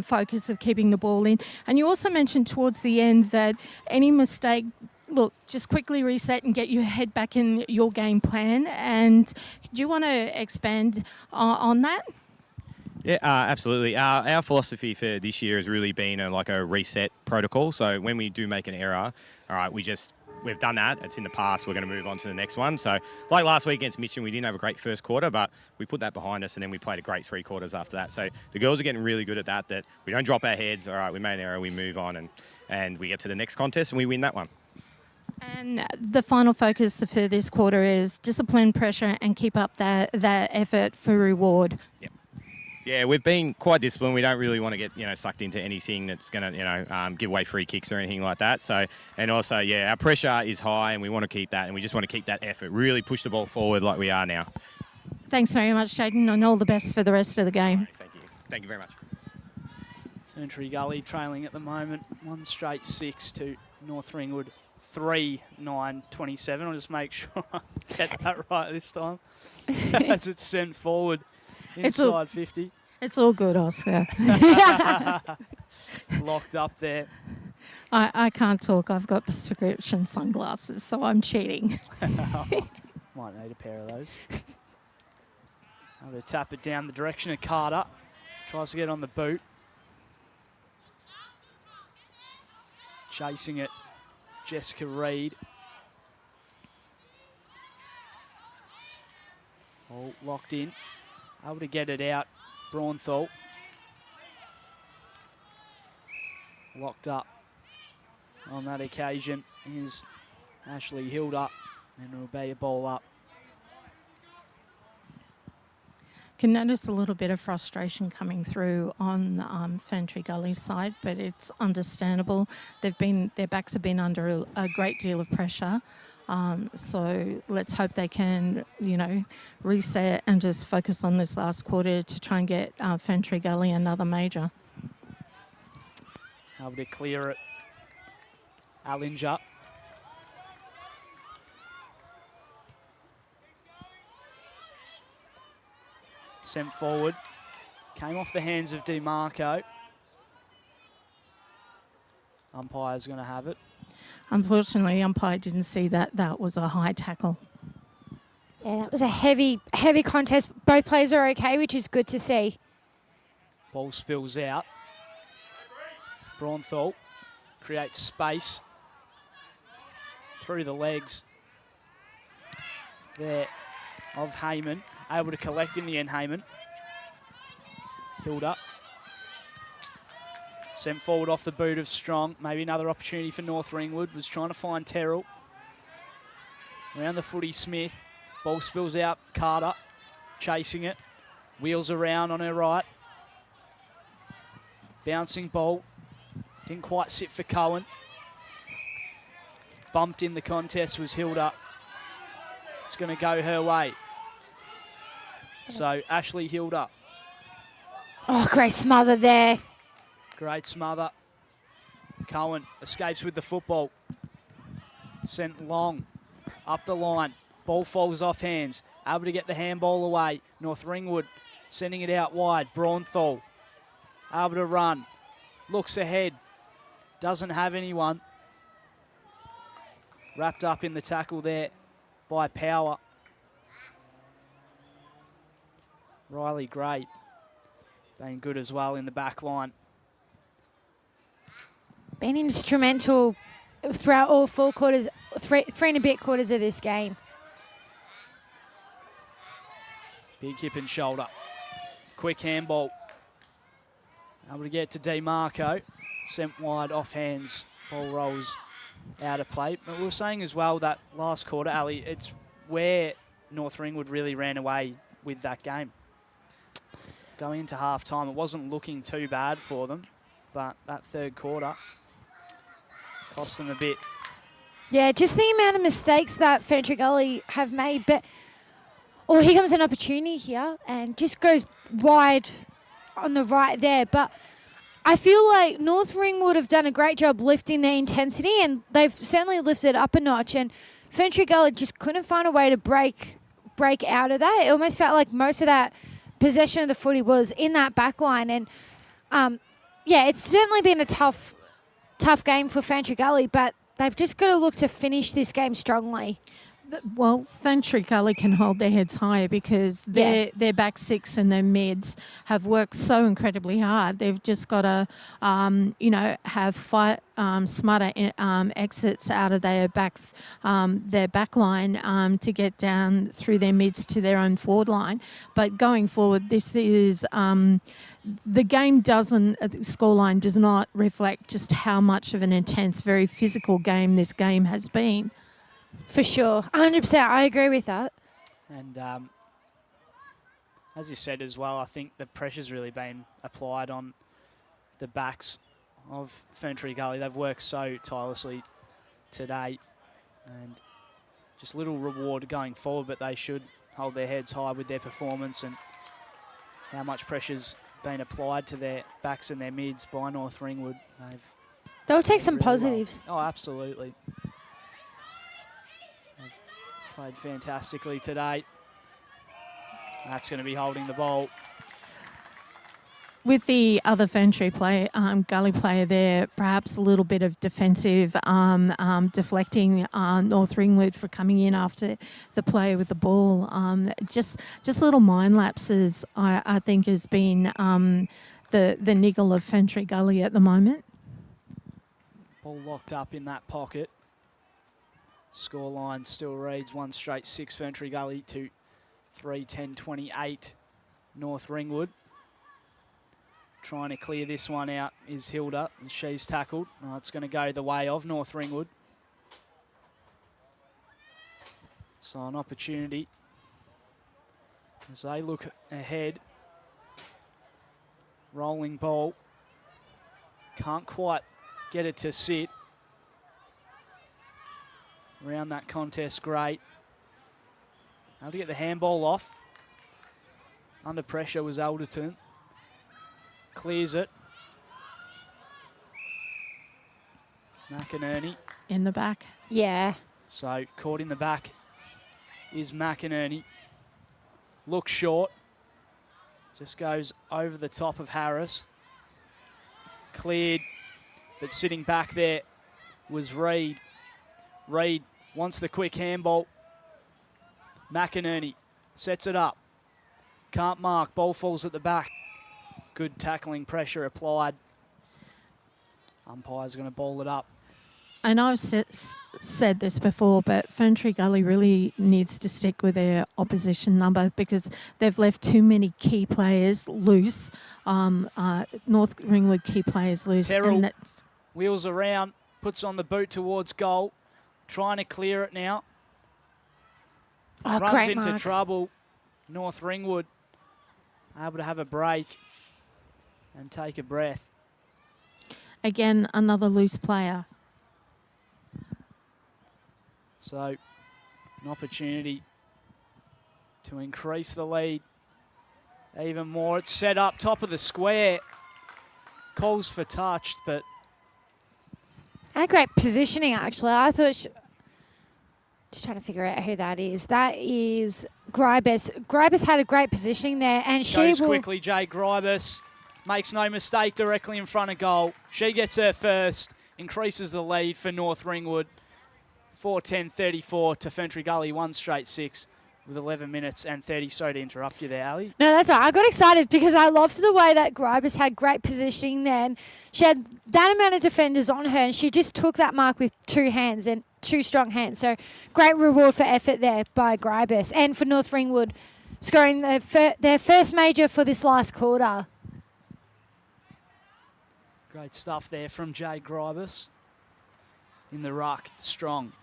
focus of keeping the ball in. And you also mentioned towards the end that any mistake, look, just quickly reset and get your head back in your game plan. And do you want to expand on that? Yeah, absolutely. Our philosophy for this year has really been a reset protocol. So when we do make an error, all right, we've done that. It's in the past. We're going to move on to the next one. So like last week against Mitcham, we didn't have a great first quarter, but we put that behind us and then we played a great 3 quarters after that. So the girls are getting really good at that we don't drop our heads. All right, we made an error, we move on and we get to the next contest and we win that one. And the final focus for this quarter is discipline, pressure, and keep up that effort for reward. Yep. Yeah, we've been quite disciplined. We don't really want to get sucked into anything that's going to give away free kicks or anything like that. So, and also, our pressure is high, and we want to keep that, and we just want to keep that effort. Really push the ball forward like we are now. Thanks very much, Jaden, and all the best for the rest of the game. Thank you. Thank you very much. Ferntree Gully trailing at the moment, 1 straight 6 to North Ringwood 3-9-27. I'll just make sure I get that right this time as it's sent forward inside 50. It's all good, Oscar. Locked up there. I can't talk. I've got prescription sunglasses, so I'm cheating. Might need a pair of those. They tap it down the direction of Carter. Tries to get on the boot. Chasing it, Jessica Reid. All locked in. Able to get it out. Braunthal. Locked up on that occasion is Ashley Hilda, and it'll be a ball up. Can notice a little bit of frustration coming through on Ferntree Gully's side, but it's understandable. Their backs have been under a great deal of pressure. So let's hope they can, reset and just focus on this last quarter to try and get Ferntree Gully another major. Able to clear it. Allinger. Sent forward. Came off the hands of DeMarco. Umpire's going to have it. Unfortunately, umpire didn't see that was a high tackle. Yeah, that was a heavy contest. Both players are okay, which is good to see. Ball spills out. Braunthal creates space through the legs there of Heyman. Able to collect in the end, Heyman. Hilda. Sent forward off the boot of Strong. Maybe another opportunity for North Ringwood. Was trying to find Terrell. Around the footy, Smith. Ball spills out. Carter chasing it. Wheels around on her right. Bouncing ball. Didn't quite sit for Cohen. Bumped in the contest was Hilda. It's going to go her way. So Ashley Hilda. Oh, great smother there. Great smother. Cohen escapes with the football. Sent long. Up the line. Ball falls off hands. Able to get the handball away. North Ringwood sending it out wide. Braunthal. Able to run. Looks ahead. Doesn't have anyone. Wrapped up in the tackle there by Power. Riley Gray being good as well in the back line. Been instrumental throughout all 4 quarters, three and a bit quarters of this game. Big hip and shoulder. Quick handball. Able to get to DeMarco. Sent wide off hands. Ball rolls out of play. But we were saying as well that last quarter, Ali, it's where North Ringwood really ran away with that game. Going into half-time, it wasn't looking too bad for them, but that third quarter cost them a bit. Yeah, just the amount of mistakes that Ferntree Gully have made. But, here comes an opportunity here and just goes wide on the right there. But I feel like North Ringwood have done a great job lifting their intensity, and they've certainly lifted up a notch. And Ferntree Gully just couldn't find a way to break out of that. It almost felt like most of that possession of the footy was in that back line. And, it's certainly been a tough game for Ferntree Gully, but they've just got to look to finish this game strongly. Well, Ferntree Gully can hold their heads higher because their back six and their mids have worked so incredibly hard. They've just got to, have smarter exits out of their back line to get down through their mids to their own forward line. But going forward, this is the scoreline does not reflect just how much of an intense, very physical game this game has been. For sure. 100%. I agree with that. And as you said as well, I think the pressure's really been applied on the backs of Ferntree Gully. They've worked so tirelessly today, and just little reward going forward, but they should hold their heads high with their performance and how much pressure's been applied to their backs and their mids by North Ringwood. They'll take some really positives. well. Oh, absolutely. They've played fantastically today. That's going to be holding the ball. With the other Ferntree Gully player there, perhaps a little bit of defensive deflecting North Ringwood for coming in after the play with the ball. Just little mind lapses, I think, has been the niggle of Ferntree Gully at the moment. Ball locked up in that pocket. Scoreline still reads 1 straight 6 Ferntree Gully to 3-10-28 North Ringwood. Trying to clear this one out is Hilda, and she's tackled. Oh, it's going to go the way of North Ringwood. So an opportunity as they look ahead. Rolling ball. Can't quite get it to sit. Around that contest, great. How to get the handball off. Under pressure was Alderton. Clears it. McInerney. In the back. Yeah. So caught in the back is McInerney. Looks short. Just goes over the top of Harris. Cleared, but sitting back there was Reid. Reid wants the quick handball. McInerney sets it up. Can't mark. Ball falls at the back. Good tackling pressure applied. Umpire's going to ball it up. I know I've said this before, but Ferntree Gully really needs to stick with their opposition number because they've left too many key players loose. North Ringwood key players loose. Terrell wheels around, puts on the boot towards goal, trying to clear it now. Oh, Runs great into mark. trouble. North Ringwood able to have a break and take a breath. Again, another loose player. So an opportunity to increase the lead even more. It's set up top of the square. Calls for touch, but Had great positioning, actually. I thought... Just trying to figure out who that is. That is Gribus. Gribus had a great positioning there, and she goes will... quickly. Jade Gribus makes no mistake directly in front of goal. She gets her first, increases the lead for North Ringwood. 4-10-34 to Ferntree Gully, 1 straight 6 with 11 minutes and 30. Sorry to interrupt you there, Ali. No, that's all right. I got excited because I loved the way that Gribus had great positioning there. And she had that amount of defenders on her, and she just took that mark with 2 hands and 2 strong hands. So great reward for effort there by Gribus. And for North Ringwood, scoring their first major for this last quarter. Great stuff there from Jade Gribus. In the ruck, strong.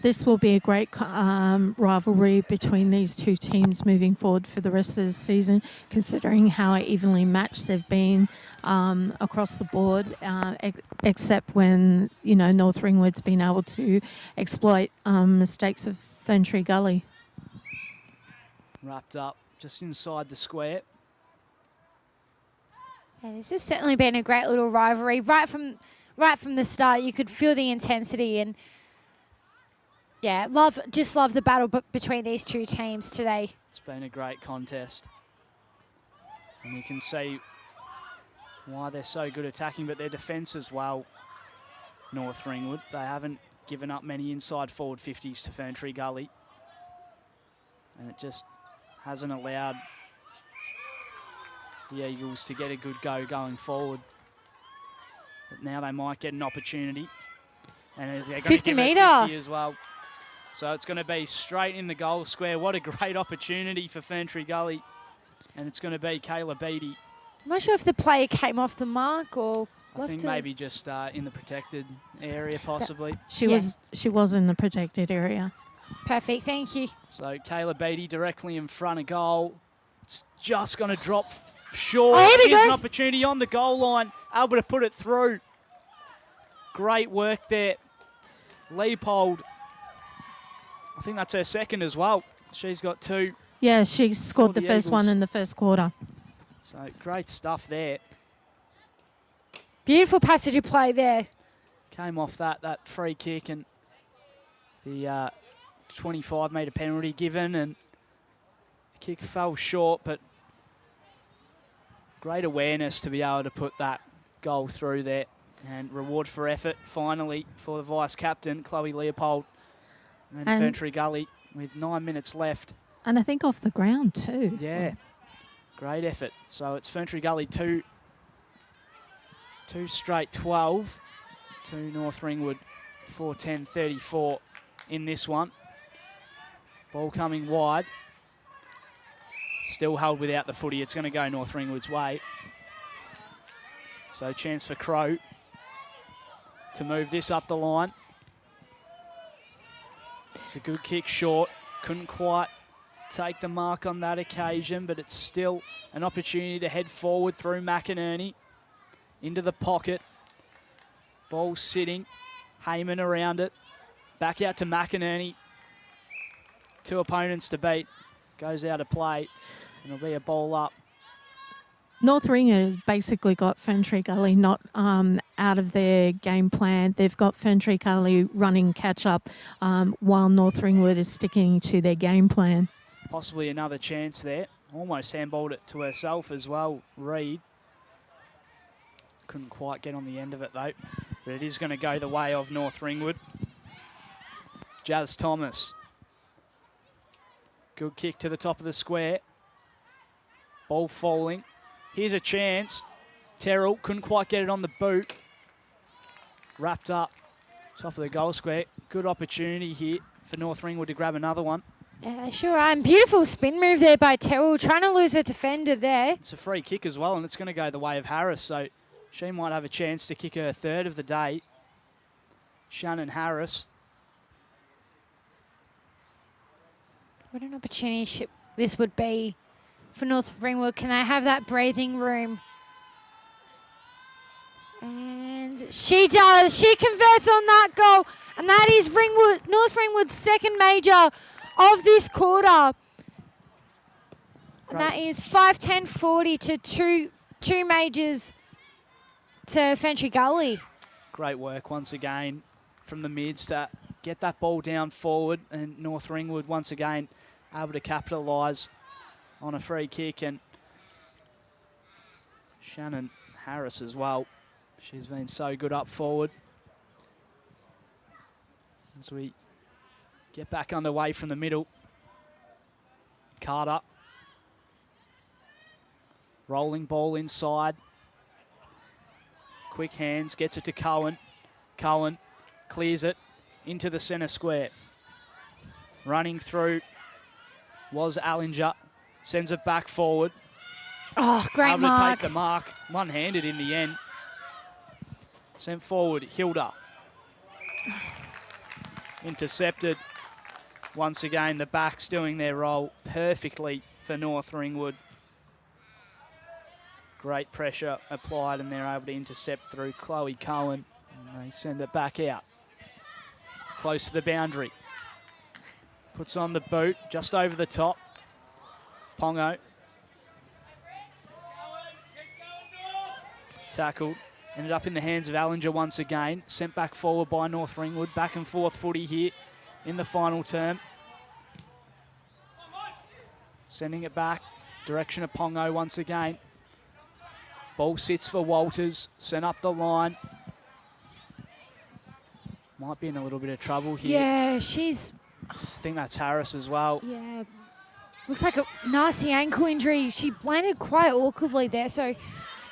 This will be a great rivalry between these two teams moving forward for the rest of the season, considering how evenly matched they've been across the board, except when, North Ringwood's been able to exploit mistakes of Ferntree Gully. Wrapped up just inside the square. Yeah, this has certainly been a great little rivalry. Right from the start, you could feel the intensity and, yeah, love the battle between these two teams today. It's been a great contest. And you can see why they're so good attacking, but their defence as well, North Ringwood. They haven't given up many inside forward 50s to Ferntree Gully. And it just hasn't allowed the Eagles to get a good go going forward. But now they might get an opportunity. And they're going to 50 give it metre 50 as well. So it's going to be straight in the goal square. What a great opportunity for Ferntree Gully. And it's going to be Kayla Beattie. I'm not sure if the player came off the mark or... I think maybe just in the protected area, possibly. She was in the protected area. Perfect, thank you. So Kayla Beattie directly in front of goal. It's just going to drop short. Oh, here we Here's go. an opportunity on the goal line. Able to put it through. Great work there. Leopold. I think that's her second as well. She's got 2. Yeah, she scored the first one Eagles. in the first quarter. So great stuff there. Beautiful passage of play there. Came off that free kick and the 25-metre penalty given, and the kick fell short, but great awareness to be able to put that goal through there. And reward for effort, finally, for the vice-captain, Chloe Leopold. And Ferntree Gully with 9 minutes left. And I think off the ground too. Yeah, great effort. So it's Ferntree Gully 2 straight 12 to North Ringwood 4-10-34 in this one. Ball coming wide. Still held without the footy. It's going to go North Ringwood's way. So chance for Crow to move this up the line. It's a good kick short. Couldn't quite take the mark on that occasion, but it's still an opportunity to head forward through McInerney into the pocket. Ball sitting. Heyman around it. Back out to McInerney. 2 opponents to beat. Goes out of play. And it'll be a ball up. North Ringwood basically got Ferntree Gully not out of their game plan. They've got Ferntree Gully running catch-up while North Ringwood is sticking to their game plan. Possibly another chance there. Almost handballed it to herself as well, Reed. Couldn't quite get on the end of it though. But it is going to go the way of North Ringwood. Jazz Thomas. Good kick to the top of the square. Ball falling. Here's a chance. Terrell couldn't quite get it on the boot. Wrapped up. Top of the goal square. Good opportunity here for North Ringwood to grab another one. Yeah, they sure are. And beautiful spin move there by Terrell, trying to lose a defender there. It's a free kick as well, and it's going to go the way of Harris, so she might have a chance to kick her third of the day. Shannon Harris. What an opportunity this would be for North Ringwood. Can they have that breathing room? And she does. She converts on that goal. And that is North Ringwood's second major of this quarter. And that is 5-10-40 to two majors to Ferntree Gully. Great work once again from the mids to get that ball down forward. And North Ringwood once again able to capitalise on a free kick. And Shannon Harris as well. She's been so good up forward. As we get back underway from the middle. Carter. Rolling ball inside. Quick hands, gets it to Cohen. Cohen clears it into the centre square. Running through was Allinger. Sends it back forward. Oh, great Able mark. to take the mark. One-handed in the end. Sent forward, Hilda. Intercepted. Once again, the backs doing their role perfectly for North Ringwood. Great pressure applied, and they're able to intercept through Chloe Cohen. And they send it back out. Close to the boundary. Puts on the boot, just over the top. Pongo. Tackled. Ended up in the hands of Allinger once again. Sent back forward by North Ringwood. Back and forth footy here in the final term. Sending it back. Direction of Pongo once again. Ball sits for Walters. Sent up the line. Might be in a little bit of trouble here. Yeah, she's... I think that's Harris as well. Yeah. Looks like a nasty ankle injury. She landed quite awkwardly there, so...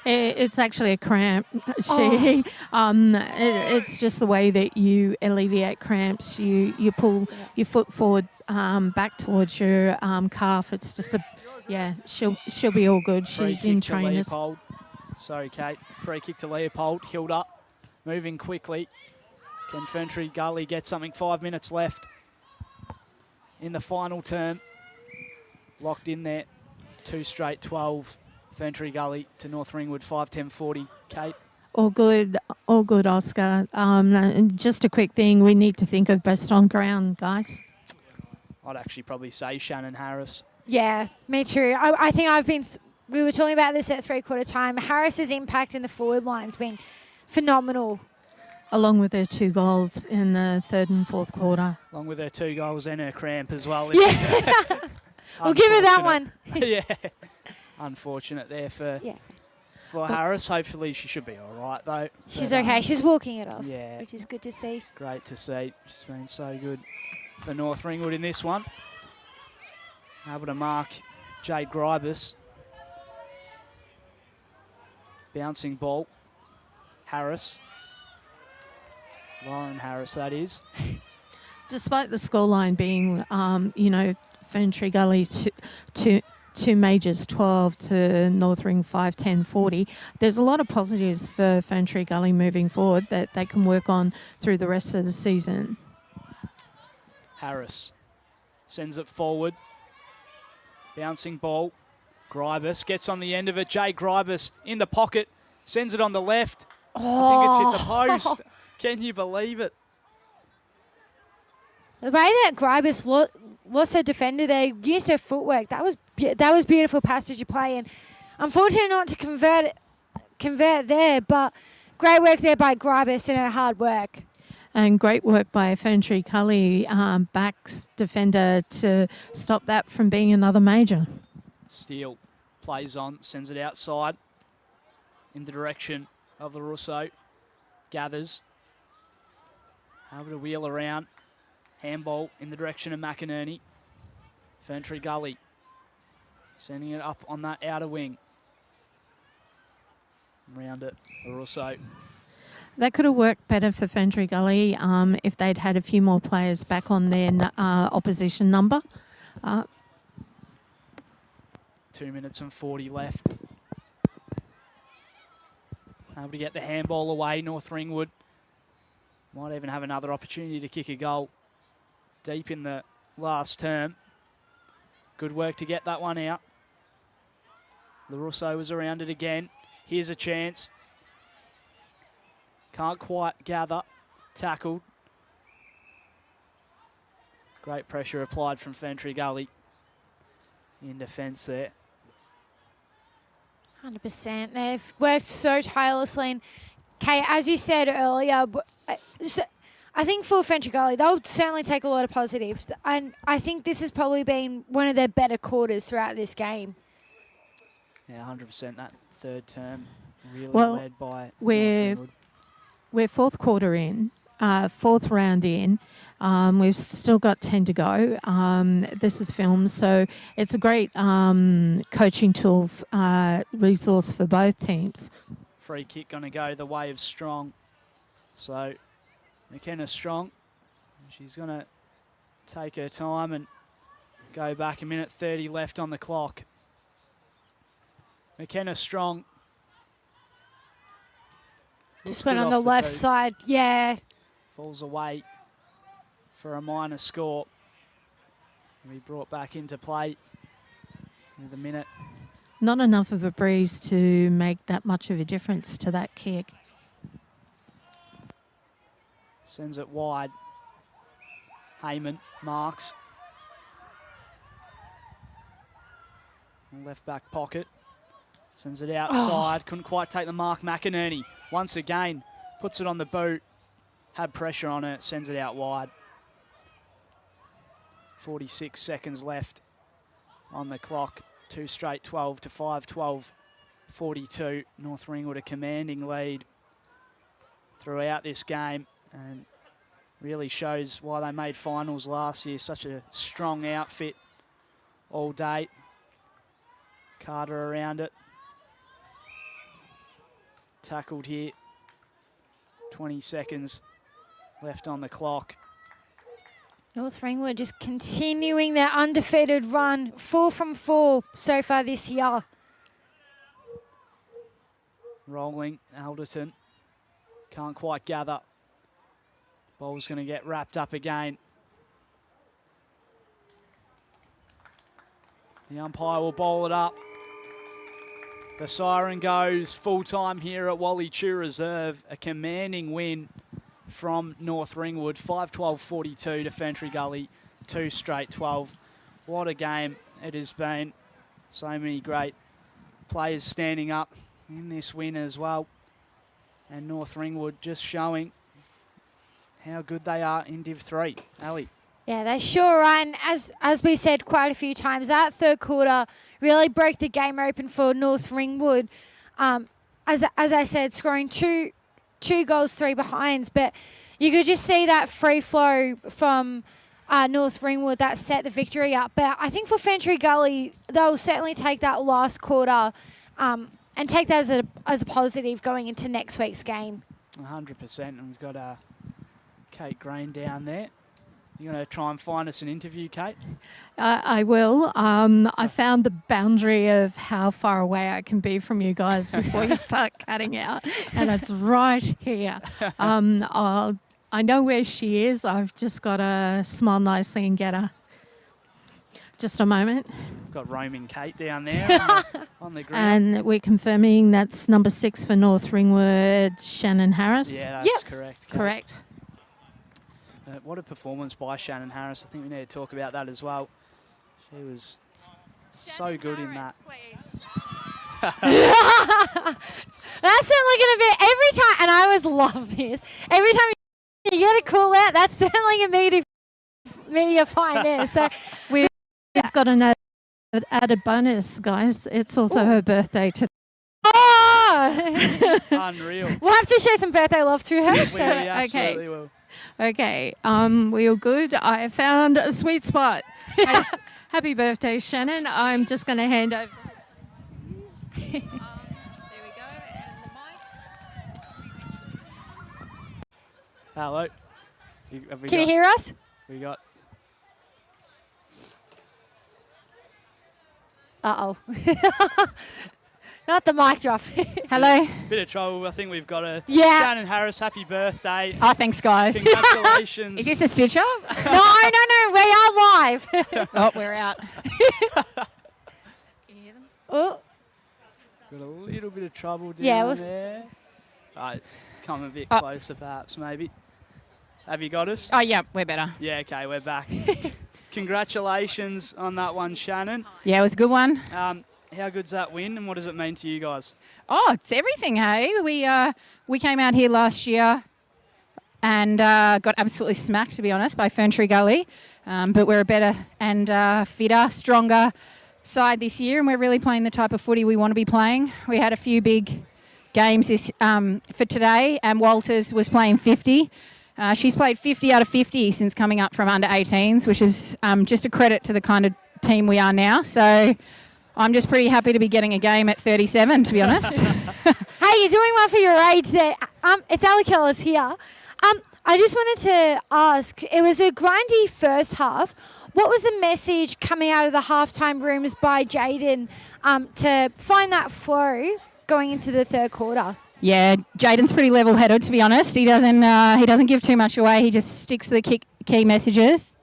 It's actually a cramp. It's just the way that you alleviate cramps. You pull your foot forward, back towards your calf. It's just she'll be all good. She's in trainers. Sorry, Kate. Free kick to Leopold. Hilda moving quickly. Can Ferntree Gully get something? 5 minutes left in the final term. Locked in there. 2 straight 12. Ferntree Gully to North Ringwood, 5-10-40. Kate? All good, Oscar. Just a quick thing, we need to think of best on ground, guys. I'd actually probably say Shannon Harris. Yeah, me too. I think we were talking about this at 3/4 time. Harris's impact in the forward line's been phenomenal. Along with her 2 goals in the 3rd and 4th quarter. Along with her 2 goals and her cramp as well. Yeah. We'll give her that one. Yeah. Unfortunate there for Harris. Hopefully she should be all right, though. She's okay. She's walking it off, yeah, which is good to see. Great to see. She's been so good for North Ringwood in this one. Able to mark Jade Gribus. Bouncing ball. Harris. Lauren Harris, that is. Despite the scoreline being, Ferntree Gully two majors, 12 to North Ring 5-10-40. There's a lot of positives for Ferntree Gully moving forward that they can work on through the rest of the season. Harris sends it forward. Bouncing ball. Gribus gets on the end of it. Jade Gribus in the pocket. Sends it on the left. I think it's hit the post. Can you believe it? The way that Gribus lost her defender there, used her footwork. That was beautiful passage of play, and unfortunately not to convert there, but great work there by Gribus and her hard work. And great work by Ferntree Gully, backs defender to stop that from being another major. Steele plays on, sends it outside in the direction of the Russo. Gathers. Able to wheel around. Handball in the direction of McInerney. Ferntree Gully sending it up on that outer wing. Round it, Russo. That could have worked better for Ferntree Gully if they'd had a few more players back on their opposition number. 2 minutes and 40 left. Able to get the handball away, North Ringwood. Might even have another opportunity to kick a goal deep in the last term. Good work to get that one out. LaRusso was around it again. Here's a chance. Can't quite gather. Tackled. Great pressure applied from Ferntree Gully in defence there. 100%. They've worked so tirelessly. And Kate, as you said earlier, I think for Ferntree Gully, they'll certainly take a lot of positives. And I think this has probably been one of their better quarters throughout this game. Yeah, 100%. That third term really led by we're 4th quarter in, 4th round in. We've still got 10 to go. This is filmed, so it's a great coaching tool, resource for both teams. Free kick going to go the way of Strong. So McKenna Strong, she's going to take her time and go back. 1:30 left on the clock. McKenna Strong. Just went on the left side, yeah. Falls away for a minor score. We brought back into play with a minute. Not enough of a breeze to make that much of a difference to that kick. Sends it wide. Heyman marks. Left back pocket. Sends it outside. Couldn't quite take the mark. McInerney once again puts it on the boot. Had pressure on it. Sends it out wide. 46 seconds left on the clock. 2 straight 12 to 5, 12, 42. North Ringwood a commanding lead throughout this game, and really shows why they made finals last year. Such a strong outfit all day. Carter around it. Tackled here. 20 seconds left on the clock. North Ringwood just continuing their undefeated run. 4 from 4 so far this year. Rolling, Alderton. Can't quite gather. Ball's going to get wrapped up again. The umpire will bowl it up. The siren goes full time here at Wally Chew Reserve. A commanding win from North Ringwood. 5-12-42 to Ferntree Gully. 2 straight 12. What a game it has been. So many great players standing up in this win as well. And North Ringwood just showing how good they are in Div 3. Ali. Yeah, they sure are. And as we said quite a few times, that third quarter really broke the game open for North Ringwood. As I said, scoring two goals, 3 behinds. But you could just see that free flow from North Ringwood that set the victory up. But I think for Ferntree Gully, they'll certainly take that last quarter and take that as a positive going into next week's game. 100%. And we've got Kate Green down there. You're going to try and find us an interview, Kate? I will. I found the boundary of how far away I can be from you guys before you start cutting out, and it's right here. I know where she is. I've just got to smile nicely and get her. Just a moment. We've got roaming Kate down there on the ground. And we're confirming that's number 6 for North Ringwood, Shannon Harris. Yeah, that's correct. Kate. Correct. What a performance by Shannon Harris. I think we need to talk about that as well. She was so good in that. That's certainly going to be every time, and I always love this. Every time you get a call out, that's certainly a media find there. So we've got an added bonus, guys. It's also her birthday today. Oh! Unreal. We'll have to show some birthday love through her. We absolutely will. Okay, we all good. I found a sweet spot. Happy birthday, Shannon. I'm just going to hand over. There we go. And the mic. Hello. Can you hear us? We got... Uh-oh. Not the mic drop. Hello. Bit of trouble. I think we've got a Yeah. Shannon Harris. Happy birthday. Oh, thanks, guys. Congratulations. Is this a stitch up? No, we are live. Oh, we're out. Can you hear them? Oh. Got a little bit of trouble down Yeah, there. All right, come a bit closer perhaps, maybe. Have you got us? Oh, yeah, we're better. Yeah, okay, we're back. Congratulations on that one, Shannon. Yeah, it was a good one. How good's that win, and what does it mean to you guys? Oh, it's everything, hey? We came out here last year and got absolutely smacked, to be honest, by Ferntree Gully. But we're a better and fitter, stronger side this year, and we're really playing the type of footy we want to be playing. We had a few big games for today, and Walters was playing 50. She's played 50 out of 50 since coming up from under 18s, which is just a credit to the kind of team we are now. So I'm just pretty happy to be getting a game at 37, to be honest. Hey, you're doing well for your age there. It's Ali Kellis here. I just wanted to ask, it was a grindy first half. What was the message coming out of the halftime rooms by Jaden to find that flow going into the third quarter? Yeah, Jaden's pretty level-headed, to be honest. He doesn't give too much away. He just sticks to the kick key messages,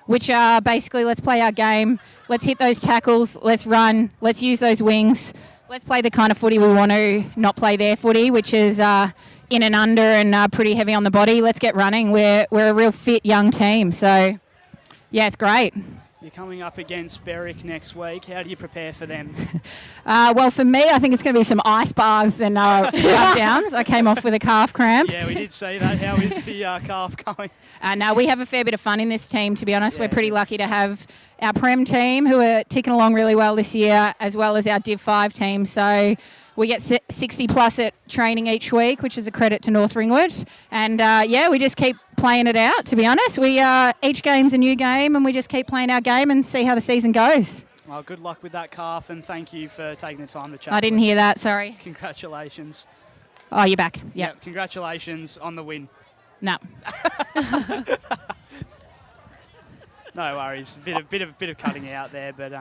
which are basically let's play our game, let's hit those tackles, let's run, let's use those wings, let's play the kind of footy we want to, not play their footy, which is in and under and pretty heavy on the body. Let's get running. We're a real fit young team. So, yeah, it's great. You're coming up against Berwick next week. How do you prepare for them? Well, for me, I think it's going to be some ice baths and rub downs. I came off with a calf cramp. Yeah, we did see that. How is the calf going? No, we have a fair bit of fun in this team, to be honest. Yeah. We're pretty lucky to have our Prem team who are ticking along really well this year, as well as our Div 5 team. So we get 60 plus at training each week, which is a credit to North Ringwood. And, we just keep playing it out, to be honest. Each game's a new game, and we just keep playing our game and see how the season goes. Well, good luck with that calf, and thank you for taking the time to chat. I didn't hear that, sorry. Congratulations. Oh, you're back. Yep. Congratulations on the win. No. No worries. Bit of cutting out there, but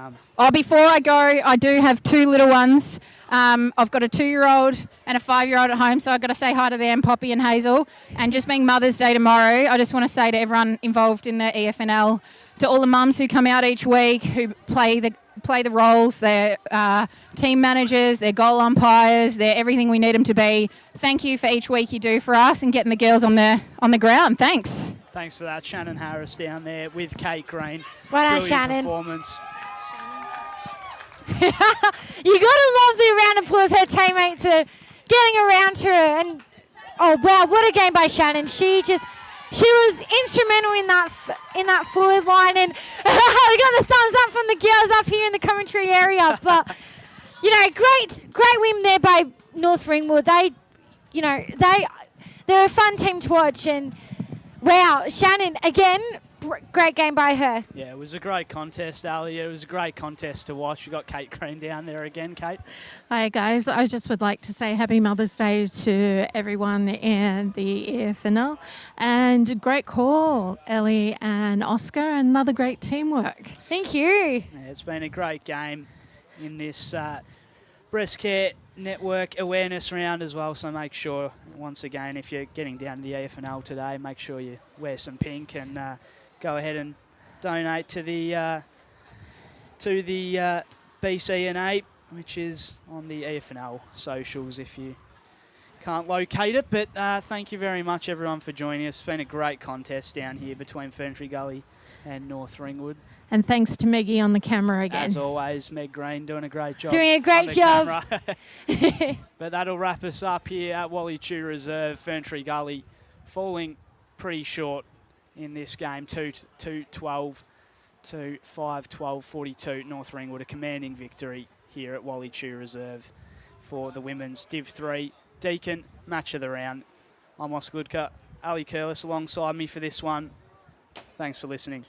before I go, I do have two little ones. I've got a 2-year-old and a 5-year-old at home, so I've got to say hi to them, Poppy and Hazel. And just being Mother's Day tomorrow, I just want to say to everyone involved in the EFNL, to all the mums who come out each week, who play the roles, they're team managers, they're goal umpires, they're everything we need them to be. Thank you for each week you do for us and getting the girls on the ground. Thanks. Thanks for that. Shannon Harris down there with Kate Green. Well done, Brilliant Shannon. Performance. You got to love the round of applause her teammates are getting around to her. And, oh, wow, what a game by Shannon. She was instrumental in that forward line, and we got the thumbs up from the girls up here in the commentary area. But great win there by North Ringwood. They're a fun team to watch, and wow, Shannon again, great game by her. Yeah, it was a great contest, Ali. It was a great contest to watch. We got Kate Green down there again, Kate. Hi guys, I just would like to say Happy Mother's Day to everyone in the EFNL, and great call, Ellie and Oscar. Another great teamwork. Thank you. Yeah, it's been a great game in this breast care network awareness round as well. So make sure, once again, if you're getting down to the EFNL today, make sure you wear some pink and go ahead and donate to the BCNA, which is on the EFNL socials if you can't locate it. But thank you very much, everyone, for joining us. It's been a great contest down here between Ferntree Gully and North Ringwood. And thanks to Meggie on the camera again. As always, Meg Green doing a great job. Doing a great job. But that'll wrap us up here at Wallychew Reserve. Ferntree Gully falling pretty short in this game, 2-12 to 5-12-42. North Ringwood, a commanding victory here at Wallychew Reserve for the women's Div 3 Deakin match of the round. I'm Oscar Ludka, Ali Curlis alongside me for this one. Thanks for listening.